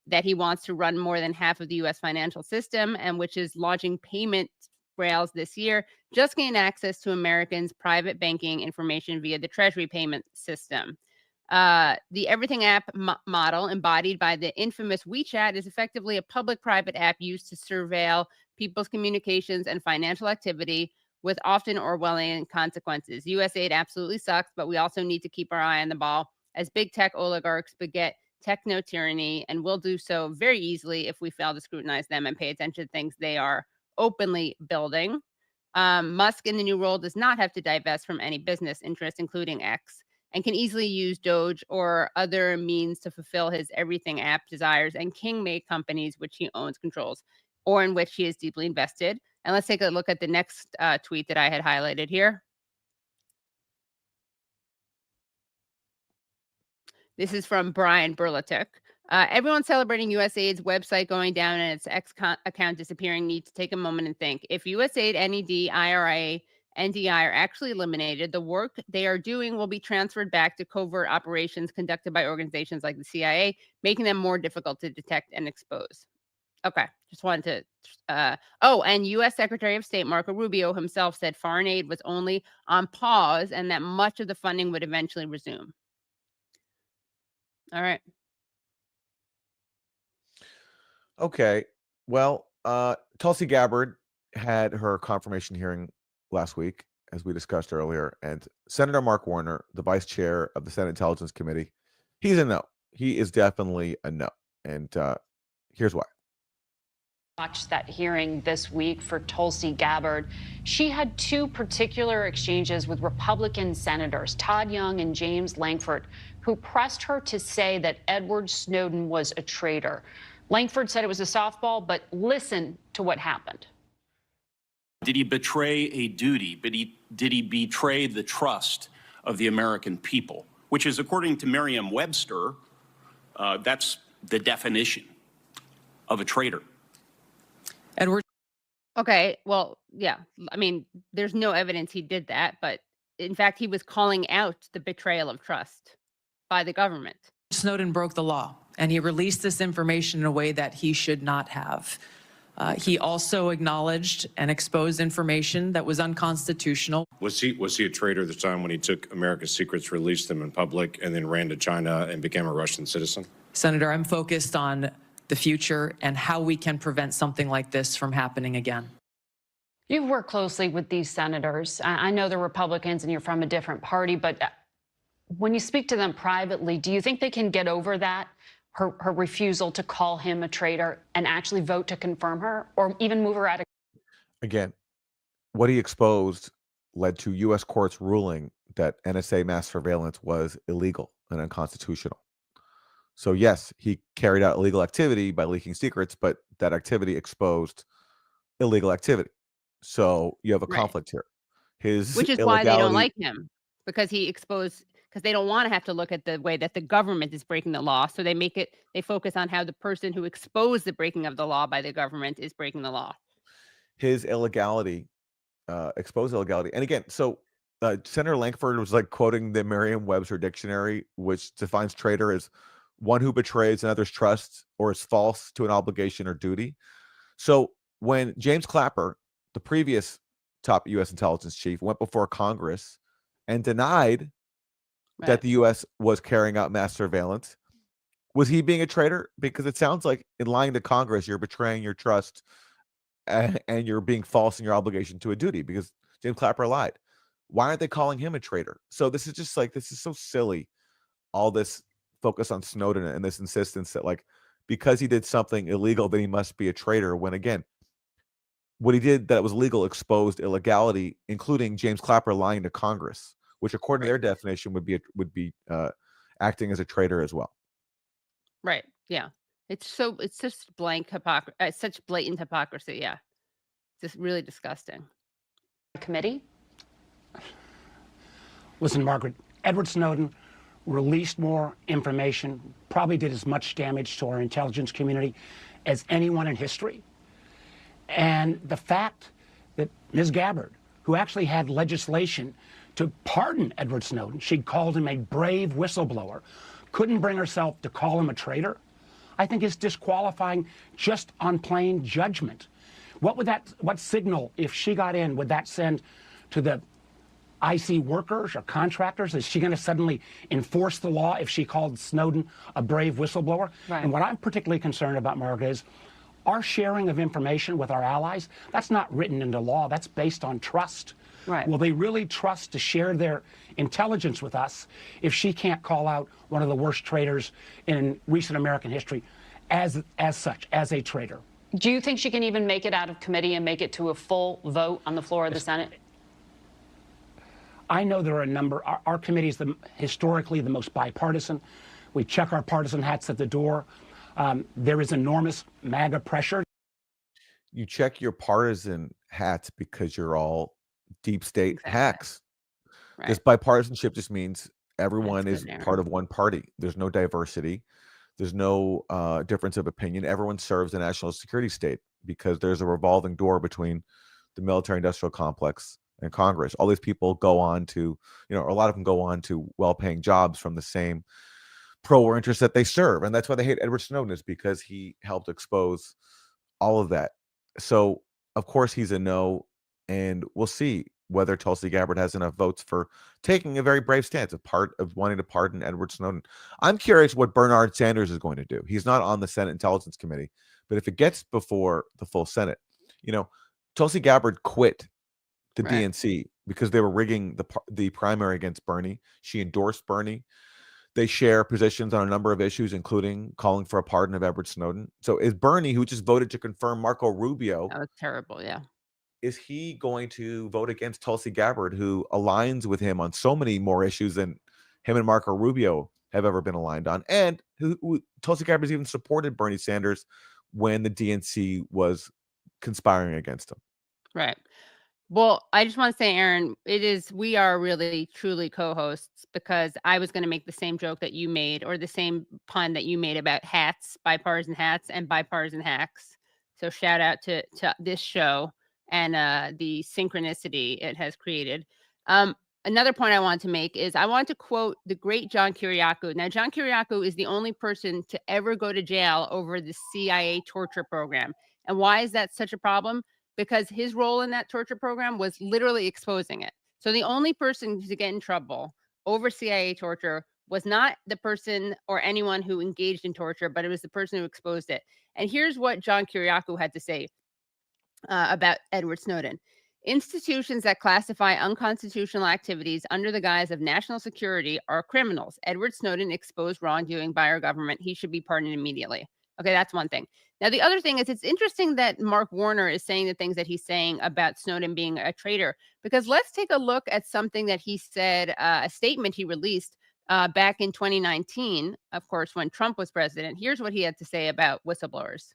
that he wants to run more than half of the U.S. financial system, and which is launching payment rails this year, just gained access to Americans' private banking information via the Treasury payment system. The everything app model, embodied by the infamous WeChat, is effectively a public-private app used to surveil people's communications and financial activity, with often Orwellian consequences. USAID absolutely sucks, but we also need to keep our eye on the ball, as big tech oligarchs beget techno-tyranny, and will do so very easily if we fail to scrutinize them and pay attention to things they are openly building. Musk in the new role does not have to divest from any business interest, including X, and can easily use Doge or other means to fulfill his everything app desires and king-made companies which he owns, controls, or in which he is deeply invested. And let's take a look at the next tweet that I had highlighted here. This is from Brian Burlatuk. Everyone celebrating USAID's website going down and its X account disappearing needs to take a moment and think. If USAID, NED, IRA, NDI are actually eliminated, the work they are doing will be transferred back to covert operations conducted by organizations like the CIA, making them more difficult to detect and expose. Okay, just wanted to. And U.S. Secretary of State Marco Rubio himself said foreign aid was only on pause and that much of the funding would eventually resume. All right. Okay. Well, Tulsi Gabbard had her confirmation hearing last week, as we discussed earlier, and Senator Mark Warner, the vice chair of the Senate Intelligence Committee, he's a no. He is definitely a no. And here's why. Watched that hearing this week for Tulsi Gabbard. She had two particular exchanges with Republican senators, Todd Young and James Lankford, who pressed her to say that Edward Snowden was a traitor. Lankford said it was a softball, but listen to what happened. Did he betray a duty? Did he betray the trust of the American people? Which is, according to Merriam-Webster, that's the definition of a traitor. Edward. Okay, well, yeah. I mean, there's no evidence he did that, but in fact, he was calling out the betrayal of trust by the government. Snowden broke the law, and he released this information in a way that he should not have. He also acknowledged and exposed information that was unconstitutional. Was he a traitor at the time when he took America's secrets, released them in public, and then ran to China and became a Russian citizen? Senator, I'm focused on the future and how we can prevent something like this from happening again. You've worked closely with these senators. I know they're Republicans and you're from a different party, but when you speak to them privately, do you think they can get over that? Her refusal to call him a traitor and actually vote to confirm her or even move her out of. Again, what he exposed led to U.S. courts ruling that NSA mass surveillance was illegal and unconstitutional. So yes, he carried out illegal activity by leaking secrets, but that activity exposed illegal activity. So you have a conflict here. Which is why they don't like him, because he exposed, because they don't want to have to look at the way that the government is breaking the law. So they focus on how the person who exposed the breaking of the law by the government is breaking the law. His illegality, exposed illegality. And again, so Senator Lankford was like quoting the Merriam-Webster dictionary, which defines traitor as one who betrays another's trust or is false to an obligation or duty. So when James Clapper, the previous top U.S. intelligence chief, went before Congress and denied that the U.S. was carrying out mass surveillance, was he being a traitor? Because it sounds like in lying to Congress, you're betraying your trust and you're being false in your obligation to a duty, because James Clapper lied. Why aren't they calling him a traitor? So this is just like, this is so silly. All this focus on Snowden and this insistence that like, because he did something illegal, then he must be a traitor. When again, what he did that was legal exposed illegality, including James Clapper lying to Congress, which according to their definition would be acting as a traitor as well. Right. Yeah. It's just such blatant hypocrisy. Yeah. Just really disgusting. Committee. Listen, Margaret, Edward Snowden released more information, probably did as much damage to our intelligence community as anyone in history. And the fact that Ms. Gabbard, who actually had legislation to pardon Edward Snowden, she'd called him a brave whistleblower, couldn't bring herself to call him a traitor, I think is disqualifying just on plain judgment. What signal, if she got in, would that send to the IC workers or contractors? Is she going to suddenly enforce the law if she called Snowden a brave whistleblower? Right. And what I'm particularly concerned about, Margaret, is our sharing of information with our allies. That's not written into law. That's based on trust. Right. Will they really trust to share their intelligence with us if she can't call out one of the worst traitors in recent American history as such, as a traitor? Do you think she can even make it out of committee and make it to a full vote on the floor of the Senate? I know there are a number. Our committee is historically the most bipartisan. We check our partisan hats at the door. There is enormous MAGA pressure. You check your partisan hats because you're all deep state hacks. Right. This bipartisanship just means everyone is part of one party. There's no diversity. There's no difference of opinion. Everyone serves the national security state because there's a revolving door between the military-industrial complex and Congress. All these people go on to, a lot of them go on to well-paying jobs from the same pro-war interests that they serve. And that's why they hate Edward Snowden, is because he helped expose all of that. So, of course, he's a no, and we'll see whether Tulsi Gabbard has enough votes for taking a very brave stance of wanting to pardon Edward Snowden. I'm curious what Bernard Sanders is going to do. He's not on the Senate Intelligence Committee, but if it gets before the full Senate, Tulsi Gabbard quit the DNC because they were rigging the primary against Bernie. She endorsed Bernie. They share positions on a number of issues, including calling for a pardon of Edward Snowden. So is Bernie, who just voted to confirm Marco Rubio. That was terrible, yeah. Is he going to vote against Tulsi Gabbard, who aligns with him on so many more issues than him and Marco Rubio have ever been aligned on? And who Tulsi Gabbard has even supported Bernie Sanders when the DNC was conspiring against him. Right. Well, I just want to say, Aaron, we are really, truly co-hosts, because I was going to make the same joke that you made, or the same pun that you made about hats, bipartisan hats and bipartisan hacks. So shout out to this show and the synchronicity it has created. Another point I want to make is I want to quote the great John Kiriakou. Now, John Kiriakou is the only person to ever go to jail over the CIA torture program. And why is that such a problem? Because his role in that torture program was literally exposing it. So the only person to get in trouble over CIA torture was not the person or anyone who engaged in torture, but it was the person who exposed it. And here's what John Kiriakou had to say about Edward Snowden. Institutions that classify unconstitutional activities under the guise of national security are criminals. Edward Snowden exposed wrongdoing by our government. He should be pardoned immediately. Okay, that's one thing. Now, the other thing is it's interesting that Mark Warner is saying the things that he's saying about Snowden being a traitor, because let's take a look at something that he said, a statement he released back in 2019, of course, when Trump was president. Here's what he had to say about whistleblowers.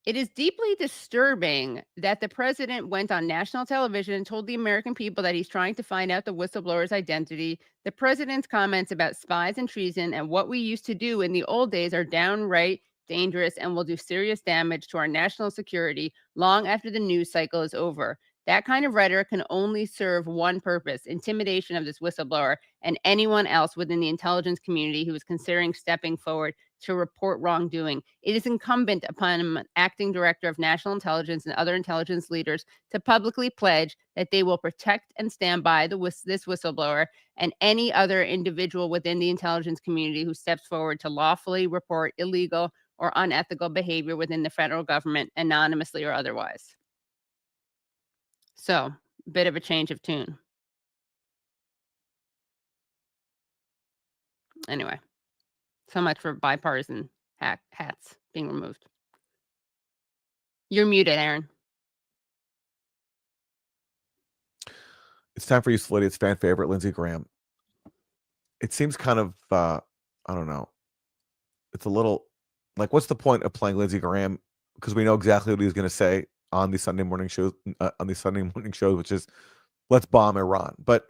It is deeply disturbing that the president went on national television and told the American people that he's trying to find out the whistleblower's identity. The president's comments about spies and treason and what we used to do in the old days are downright dangerous and will do serious damage to our national security long after the news cycle is over. That kind of rhetoric can only serve one purpose: intimidation of this whistleblower and anyone else within the intelligence community who is considering stepping forward to report wrongdoing. It is incumbent upon an acting director of national intelligence and other intelligence leaders to publicly pledge that they will protect and stand by this whistleblower and any other individual within the intelligence community who steps forward to lawfully report illegal or unethical behavior within the federal government, anonymously or otherwise. So, a bit of a change of tune. Anyway, so much for bipartisan hats being removed. You're muted, Aaron. It's time for you, Slitty's fan favorite, Lindsey Graham. It seems kind of, I don't know. It's a little like, what's the point of playing Lindsey Graham? Because we know exactly what he's going to say on these Sunday morning shows, which is, let's bomb Iran. But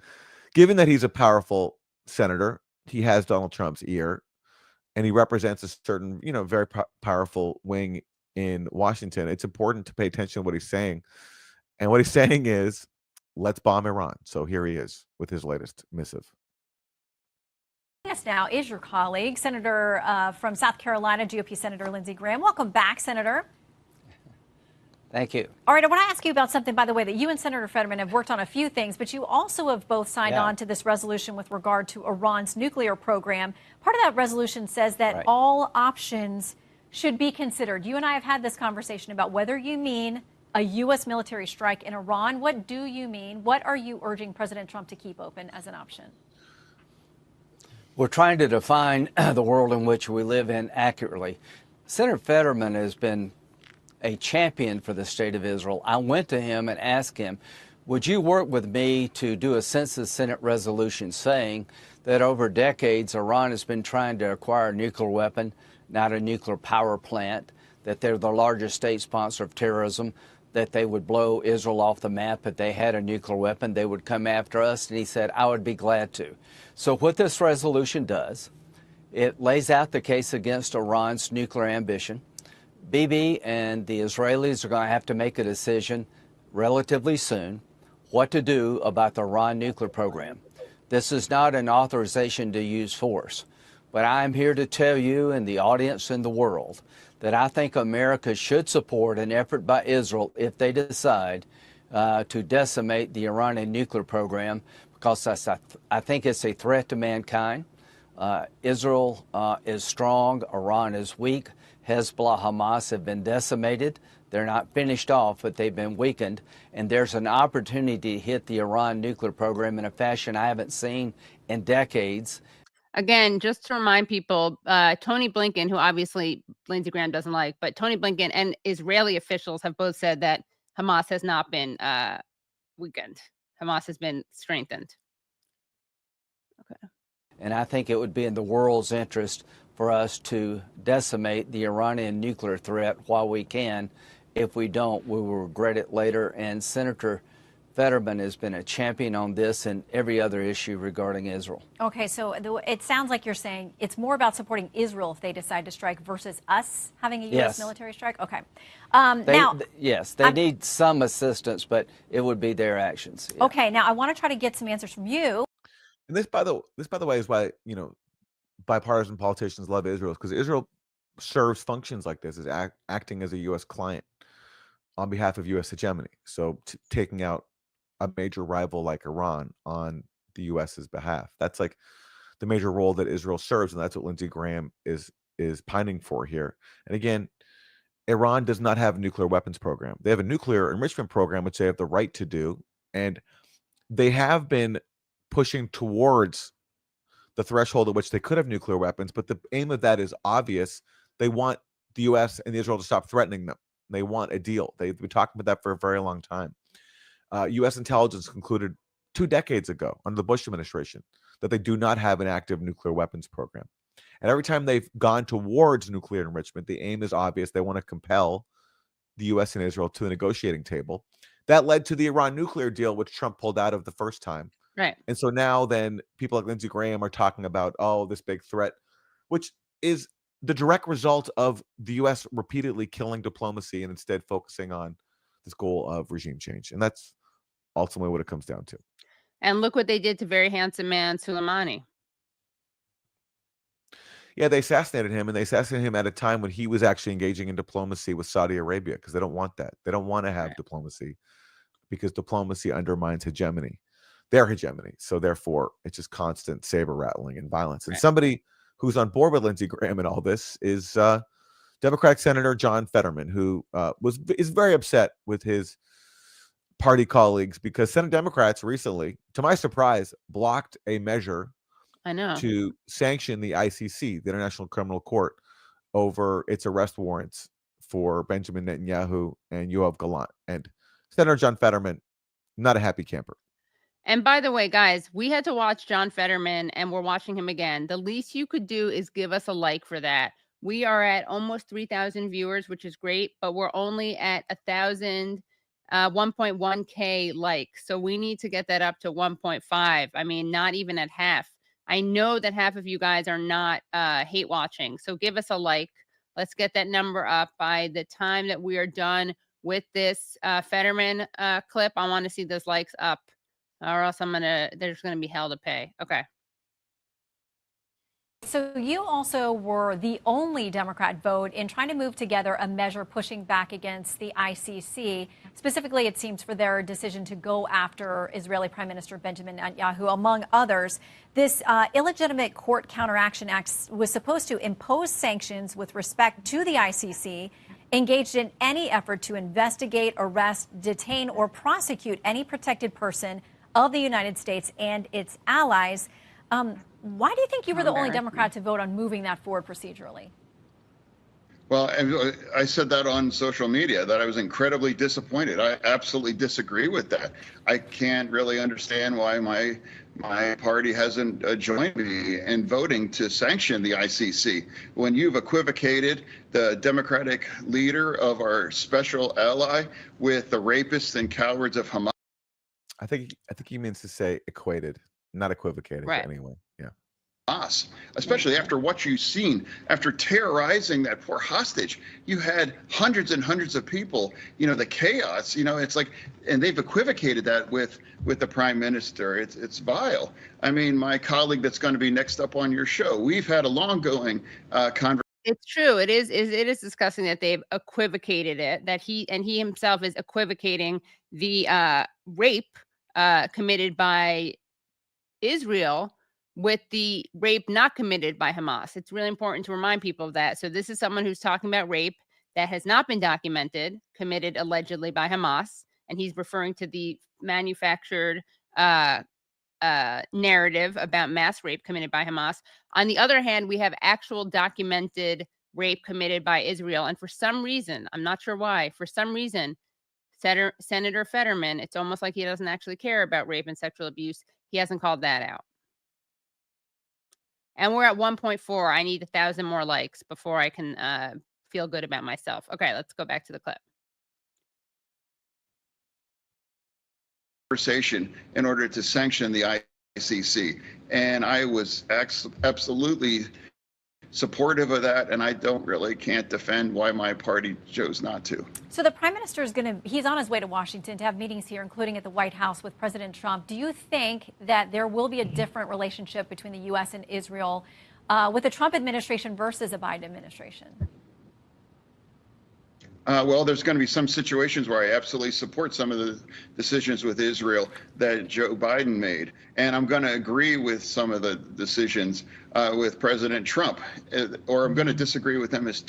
given that he's a powerful senator, he has Donald Trump's ear, and he represents a certain, very powerful wing in Washington. It's important to pay attention to what he's saying. And what he's saying is, let's bomb Iran. So here he is with his latest missive. Yes, now is your colleague, Senator from South Carolina, GOP Senator Lindsey Graham. Welcome back, Senator. Thank you. All right, I want to ask you about something, by the way, that you and Senator Fetterman have worked on a few things, but you also have both signed on to this resolution with regard to Iran's nuclear program. Part of that resolution says that all options should be considered. You and I have had this conversation about whether you mean a U.S. military strike in Iran. What do you mean? What are you urging President Trump to keep open as an option? We're trying to define the world in which we live in accurately. Senator Fetterman has been a champion for the state of Israel. I went to him and asked him, would you work with me to do a census Senate resolution saying that over decades Iran has been trying to acquire a nuclear weapon, not a nuclear power plant, that they're the largest state sponsor of terrorism, that they would blow Israel off the map if they had a nuclear weapon, they would come after us, and he said, I would be glad to. So what this resolution does, it lays out the case against Iran's nuclear ambition. Bibi and the Israelis are going to have to make a decision relatively soon what to do about the Iran nuclear program. This is not an authorization to use force, but I'm here to tell you and the audience and the world that I think America should support an effort by Israel if they decide to decimate the Iranian nuclear program, because I think it's a threat to mankind. Israel is strong, Iran is weak. Hezbollah, Hamas have been decimated. They're not finished off, but they've been weakened. And there's an opportunity to hit the Iran nuclear program in a fashion I haven't seen in decades. Again, just to remind people, Tony Blinken, who obviously Lindsey Graham doesn't like, but Tony Blinken and Israeli officials have both said that Hamas has not been weakened. Hamas has been strengthened. Okay. And I think it would be in the world's interest for us to decimate the Iranian nuclear threat while we can. If we don't, we will regret it later. And Senator Fetterman has been a champion on this and every other issue regarding Israel. Okay, so it sounds like you're saying it's more about supporting Israel if they decide to strike versus us having a U.S. military strike? Okay. Yes, they need some assistance, but it would be their actions. Yeah. Okay, now I want to try to get some answers from you. And this, by the way, is why, bipartisan politicians love Israel, because Israel serves functions like this, is acting as a U.S. client on behalf of U.S. hegemony. So taking out a major rival like Iran on the U.S.'s behalf. That's like the major role that Israel serves, and that's what Lindsey Graham is pining for here. And again, Iran does not have a nuclear weapons program. They have a nuclear enrichment program, which they have the right to do, and they have been pushing towards the threshold at which they could have nuclear weapons, but the aim of that is obvious. They want the U.S. and Israel to stop threatening them. They want a deal. They've been talking about that for a very long time. U.S. intelligence concluded 2 decades ago under the Bush administration that they do not have an active nuclear weapons program. And every time they've gone towards nuclear enrichment, the aim is obvious. They want to compel the U.S. and Israel to the negotiating table. That led to the Iran nuclear deal, which Trump pulled out of the first time. Right. And so now then people like Lindsey Graham are talking about, oh, this big threat, which is the direct result of the U.S. repeatedly killing diplomacy and instead focusing on this goal of regime change. And that's ultimately what it comes down to. And look what they did to very handsome man Soleimani. Yeah, they assassinated him, and they assassinated him at a time when he was actually engaging in diplomacy with Saudi Arabia, because they don't want that. They don't want to have diplomacy, because diplomacy undermines hegemony, their hegemony. So therefore, it's just constant saber rattling and violence. And somebody who's on board with Lindsey Graham and all this is Democratic Senator John Fetterman, who is very upset with his party colleagues because Senate Democrats recently, to my surprise, blocked a measure to sanction the ICC, the International Criminal Court, over its arrest warrants for Benjamin Netanyahu and Yoav Gallant. And Senator John Fetterman, not a happy camper. And by the way, guys, we had to watch John Fetterman, and we're watching him again. The least you could do is give us a like for that. We are at almost 3,000 viewers, which is great, but we're only at 1.1K likes. So we need to get that up to 1.5. I mean, not even at half. I know that half of you guys are not hate watching. So give us a like. Let's get that number up by the time that we are done with this Fetterman clip. I want to see those likes up, or else there's going to be hell to pay. Okay. So you also were the only Democrat vote in trying to move together a measure pushing back against the ICC. Specifically, it seems, for their decision to go after Israeli Prime Minister Benjamin Netanyahu, among others. This illegitimate court counteraction act was supposed to impose sanctions with respect to the ICC, engaged in any effort to investigate, arrest, detain, or prosecute any protected person of the United States and its allies. Why do you think you were the only Democrat to vote on moving that forward procedurally? Well, I said that on social media, that I was incredibly disappointed. I absolutely disagree with that. I can't really understand why my party hasn't joined me in voting to sanction the ICC. When you've equivocated the Democratic leader of our special ally with the rapists and cowards of Hamas. I think he means to say equated, not equivocated. Right. Anyway, yeah. Especially after what you've seen, after terrorizing that poor hostage, you had hundreds and hundreds of people, the chaos, it's like, and they've equivocated that with the prime minister. It's vile. I mean, my colleague that's going to be next up on your show, we've had a long going conversation. It's true. It is disgusting that they've equivocated it, that he himself is equivocating the rape committed by Israel with the rape not committed by Hamas. It's really important to remind people of that. So this is someone who's talking about rape that has not been documented, committed allegedly by Hamas, and he's referring to the manufactured narrative about mass rape committed by Hamas. On the other hand, we have actual documented rape committed by Israel, and for some reason, I'm not sure why, for some reason, Senator Fetterman, it's almost like he doesn't actually care about rape and sexual abuse. He hasn't called that out. And we're at 1.4. I need 1,000 more likes before I can feel good about myself. Okay, let's go back to the clip. Conversation in order to sanction the ICC. And I was absolutely supportive of that, and I can't defend why my party chose not to. So the prime minister he's on his way to Washington to have meetings here, including at the White House with President Trump. Do you think that there will be a different relationship between the U.S. and Israel with the Trump administration versus a Biden administration? Well, there's going to be some situations where I absolutely support some of the decisions with Israel that Joe Biden made. And I'm going to agree with some of the decisions with President Trump, or I'm going to disagree with them as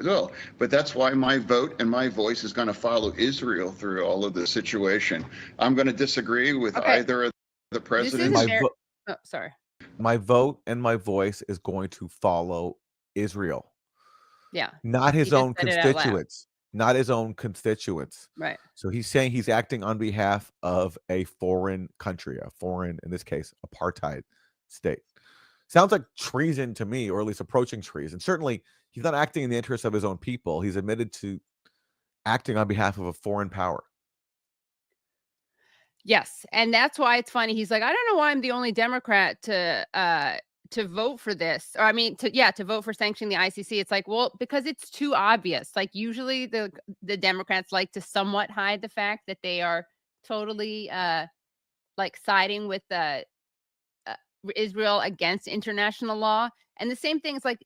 well. But that's why my vote and my voice is going to follow Israel through all of this situation. I'm going to disagree with either of the presidents. Sorry. My vote and my voice is going to follow Israel. Yeah. Not his own constituents. Not his own constituents. Right. So he's saying he's acting on behalf of a foreign country, a foreign, in this case, apartheid state. Sounds like treason to me, or at least approaching treason. Certainly, he's not acting in the interest of his own people. He's admitted to acting on behalf of a foreign power. Yes. And that's why it's funny. He's like, I don't know why I'm the only Democrat to vote for this, or I mean, to vote for sanctioning the ICC. It's like, well, because it's too obvious. Like usually the Democrats like to somewhat hide the fact that they are totally like siding with Israel against international law. And the same thing is like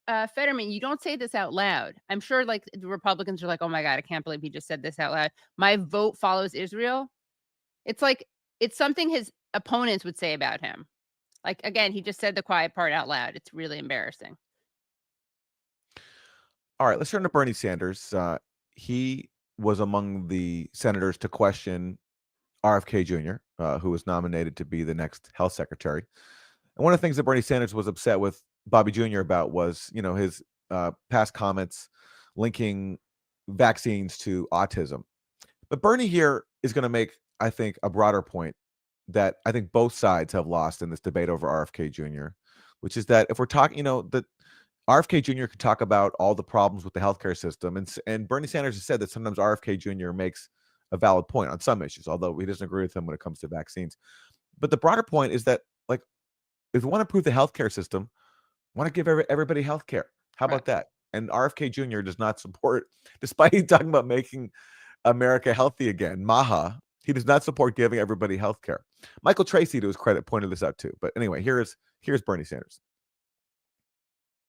Fetterman, you don't say this out loud. I'm sure like the Republicans are like, oh my God, I can't believe he just said this out loud. My vote follows Israel. It's like, it's something his opponents would say about him. Like, again, he just said the quiet part out loud. It's really embarrassing. All right, let's turn to Bernie Sanders. He was among the senators to question RFK Jr., who was nominated to be the next health secretary. And one of the things that Bernie Sanders was upset with Bobby Jr. about was, his past comments linking vaccines to autism. But Bernie here is going to make, I think, a broader point that I think both sides have lost in this debate over RFK Jr., which is that if we're talking, that RFK Jr. could talk about all the problems with the healthcare system, and Bernie Sanders has said that sometimes RFK Jr. makes a valid point on some issues, although he doesn't agree with him when it comes to vaccines. But the broader point is that, like, if we want to improve the healthcare system, want to give everybody healthcare. How about that? And RFK Jr. does not support, despite talking about making America healthy again, MAHA, he does not support giving everybody health care. Michael Tracy, to his credit, pointed this out too. But anyway, here's Bernie Sanders.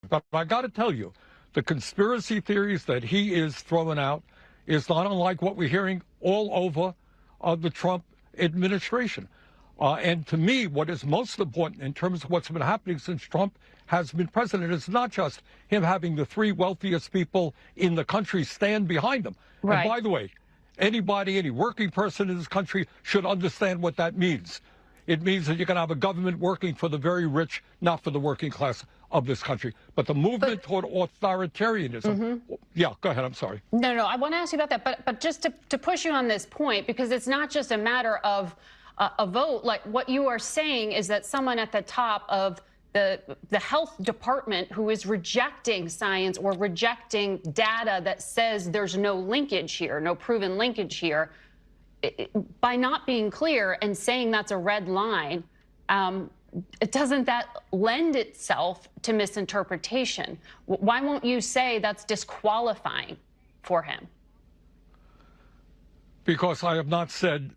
But I got to tell you, the conspiracy theories that he is throwing out is not unlike what we're hearing all over the Trump administration. And to me, what is most important in terms of what's been happening since Trump has been president is not just him having the three wealthiest people in the country stand behind him. Right. And by the way, any working person in this country should understand what that means. It means that you're going to have a government working for the very rich, not for the working class of this country. But the movement toward authoritarianism. Yeah, go ahead. I'm sorry. No, I want to ask you about that. But just to push you on this point, because it's not just a matter of a vote. Like what you are saying is that someone at the top of the health department who is rejecting science or rejecting data that says there's no linkage here, no proven linkage here, by not being clear and saying that's a red line, doesn't that lend itself to misinterpretation? Why won't you say that's disqualifying for him? Because I have not said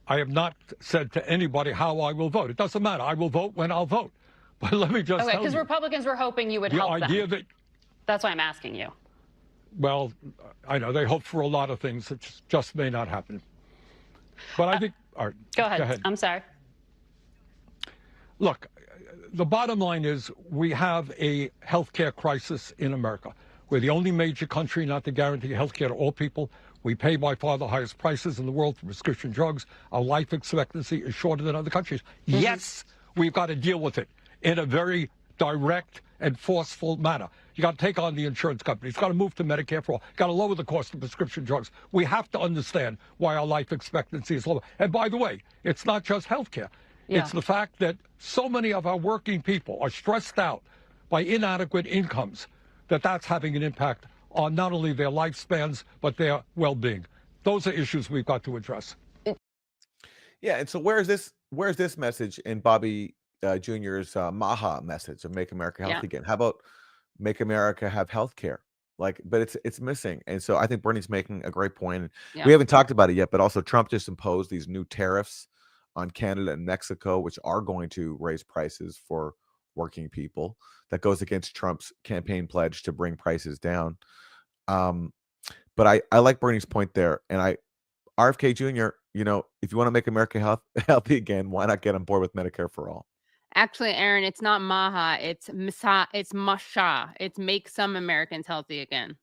to anybody how I will vote. It doesn't matter. I will vote when I'll vote. But let me just tell you. Because Republicans were hoping you would help them. That's why I'm asking you. Well, I know they hope for a lot of things. It just may not happen. But I think... All right, go ahead. I'm sorry. Look, the bottom line is we have a healthcare crisis in America. We're the only major country not to guarantee health care to all people. We pay by far the highest prices in the world for prescription drugs. Our life expectancy is shorter than other countries. Yes, we've got to deal with it in a very direct and forceful manner. You got to take on the insurance companies. Got to move to Medicare for all. Got to lower the cost of prescription drugs. We have to understand why our life expectancy is lower. And by the way, it's not just health care. Yeah. It's the fact that so many of our working people are stressed out by inadequate incomes that's having an impact on not only their lifespans, but their well-being. Those are issues we've got to address. Yeah, and so where's this message in Bobby Jr.'s MAHA message of Make America Healthy Again? How about Make America Have Health Care? But it's missing. And so I think Bernie's making a great point. We haven't talked about it yet, but also Trump just imposed these new tariffs on Canada and Mexico, which are going to raise prices for working people. That goes against Trump's campaign pledge to bring prices down. But I like Bernie's point there. And RFK Jr., if you want to make America healthy again, why not get on board with Medicare for all? Actually, Aaron, it's not Maha, it's Misa, it's Masha. It's make some Americans healthy again.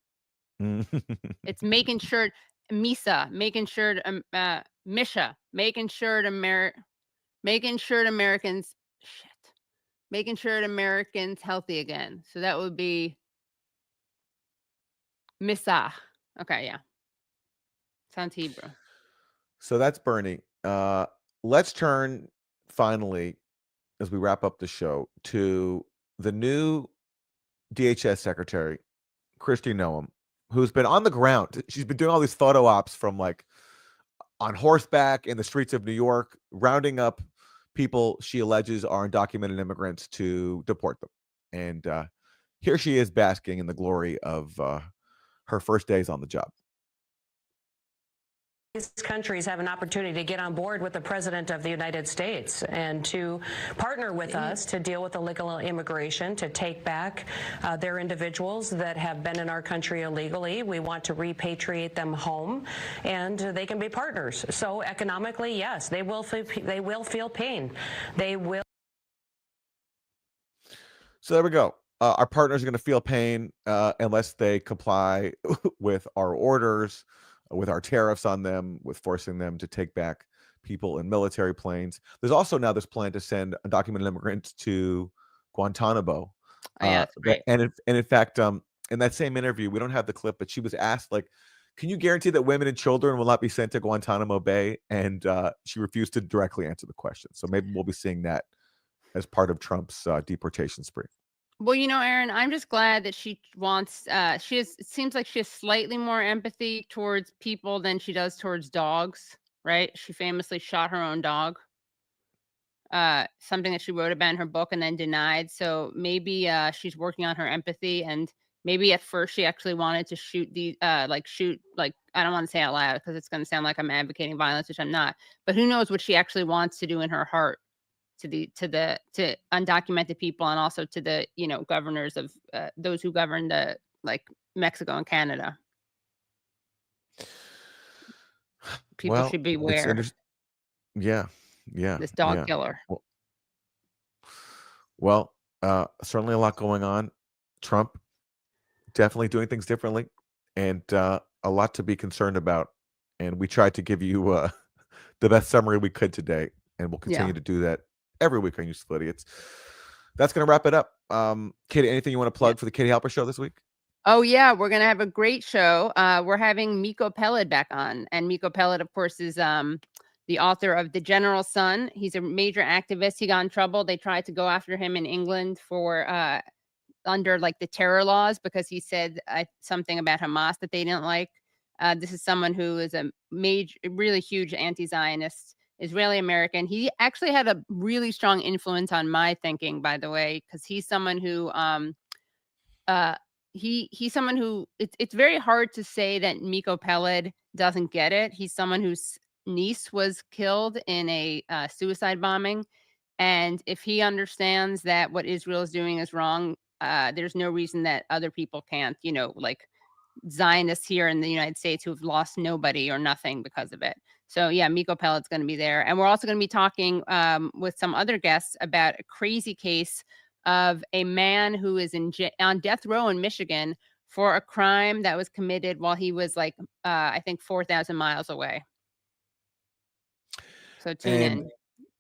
It's making sure Misa, making sure Misha, making sure Americans making sure Americans healthy again. So that would be Misa. Okay, yeah. Sounds Hebrew. So that's Bernie. Let's turn finally, as we wrap up the show, to the new DHS Secretary, Kristi Noem, who's been on the ground. She's been doing all these photo ops from like on horseback in the streets of New York, rounding up people she alleges are undocumented immigrants to deport them. And here she is basking in the glory of her first days on the job. These countries have an opportunity to get on board with the President of the United States and to partner with us to deal with illegal immigration, to take back their individuals that have been in our country illegally. We want to repatriate them home, and they can be partners. So economically, yes, they will feel pain. They will. So there we go. Our partners are going to feel pain unless they comply with our orders, with our tariffs on them, with forcing them to take back people in military planes. There's also now this plan to send undocumented immigrants to Guantanamo. Oh, yeah, that's great. And in fact, in that same interview, we don't have the clip, but she was asked, like, can you guarantee that women and children will not be sent to Guantanamo Bay? And she refused to directly answer the question. So maybe we'll be seeing that as part of Trump's deportation spree. Well, Aaron, I'm just glad that she wants, it seems like she has slightly more empathy towards people than she does towards dogs, right? She famously shot her own dog, something that she wrote about in her book and then denied. So maybe she's working on her empathy, and maybe at first she actually wanted to shoot I don't want to say out loud because it's going to sound like I'm advocating violence, which I'm not, but who knows what she actually wants to do in her heart. To undocumented people, and also to the governors of those who govern the Mexico and Canada. People should beware. Yeah. This dog killer. Well, certainly a lot going on. Trump definitely doing things differently, and a lot to be concerned about. And we tried to give you the best summary we could today, and we'll continue to do that every week on Useful Idiots. That's going to wrap it up. Katie, anything you want to plug for the Katie Halper Show this week? Oh, yeah. We're going to have a great show. We're having Miko Peled back on. And Miko Peled, of course, is the author of The General Son. He's a major activist. He got in trouble. They tried to go after him in England for under the terror laws because he said something about Hamas that they didn't like. This is someone who is a really huge anti-Zionist Israeli American. He actually had a really strong influence on my thinking, by the way, because he's someone who he's someone who it's very hard to say that Miko Peled doesn't get it. He's someone whose niece was killed in a suicide bombing, and if he understands that what Israel is doing is wrong, there's no reason that other people can't. Zionists here in the United States who have lost nobody or nothing because of it. So yeah, Miko Peled's going to be there. And we're also going to be talking with some other guests about a crazy case of a man who is on death row in Michigan for a crime that was committed while he was I think 4,000 miles away. So tune in.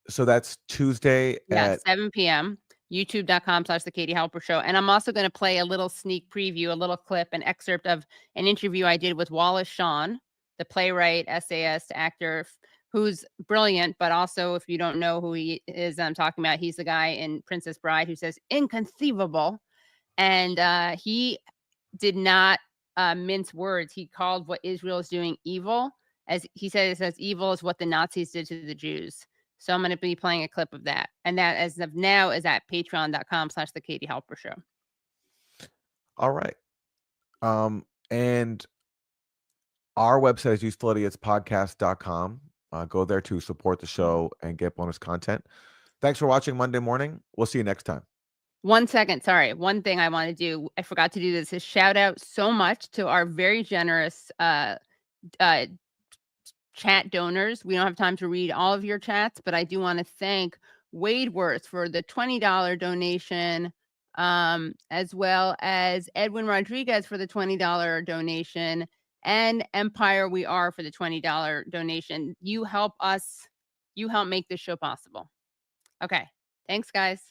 So that's Tuesday at 7 p.m. YouTube.com/The Katie Halper Show. And I'm also going to play a little sneak preview, a little clip, an excerpt of an interview I did with Wallace Shawn, the playwright, essayist, actor, who's brilliant, but also, if you don't know who he is, I'm talking about, he's the guy in Princess Bride who says, inconceivable. And he did not mince words. He called what Israel is doing evil. As he said, it's as evil as what the Nazis did to the Jews. So I'm going to be playing a clip of that. And that, as of now, is at patreon.com/The Katie Halper Show. All right. And our website is usefulidiots.podcast.com. Go there to support the show and get bonus content. Thanks for watching Monday morning. We'll see you next time. 1 second. Sorry. One thing I want to do, I forgot to do this, is shout out so much to our very generous chat donors. We don't have time to read all of your chats, but I do want to thank Wade Worth for the $20 donation, as well as Edwin Rodriguez for the $20 donation, and Empire We Are for the $20 donation. You help us, you help make this show possible. Okay. Thanks, guys.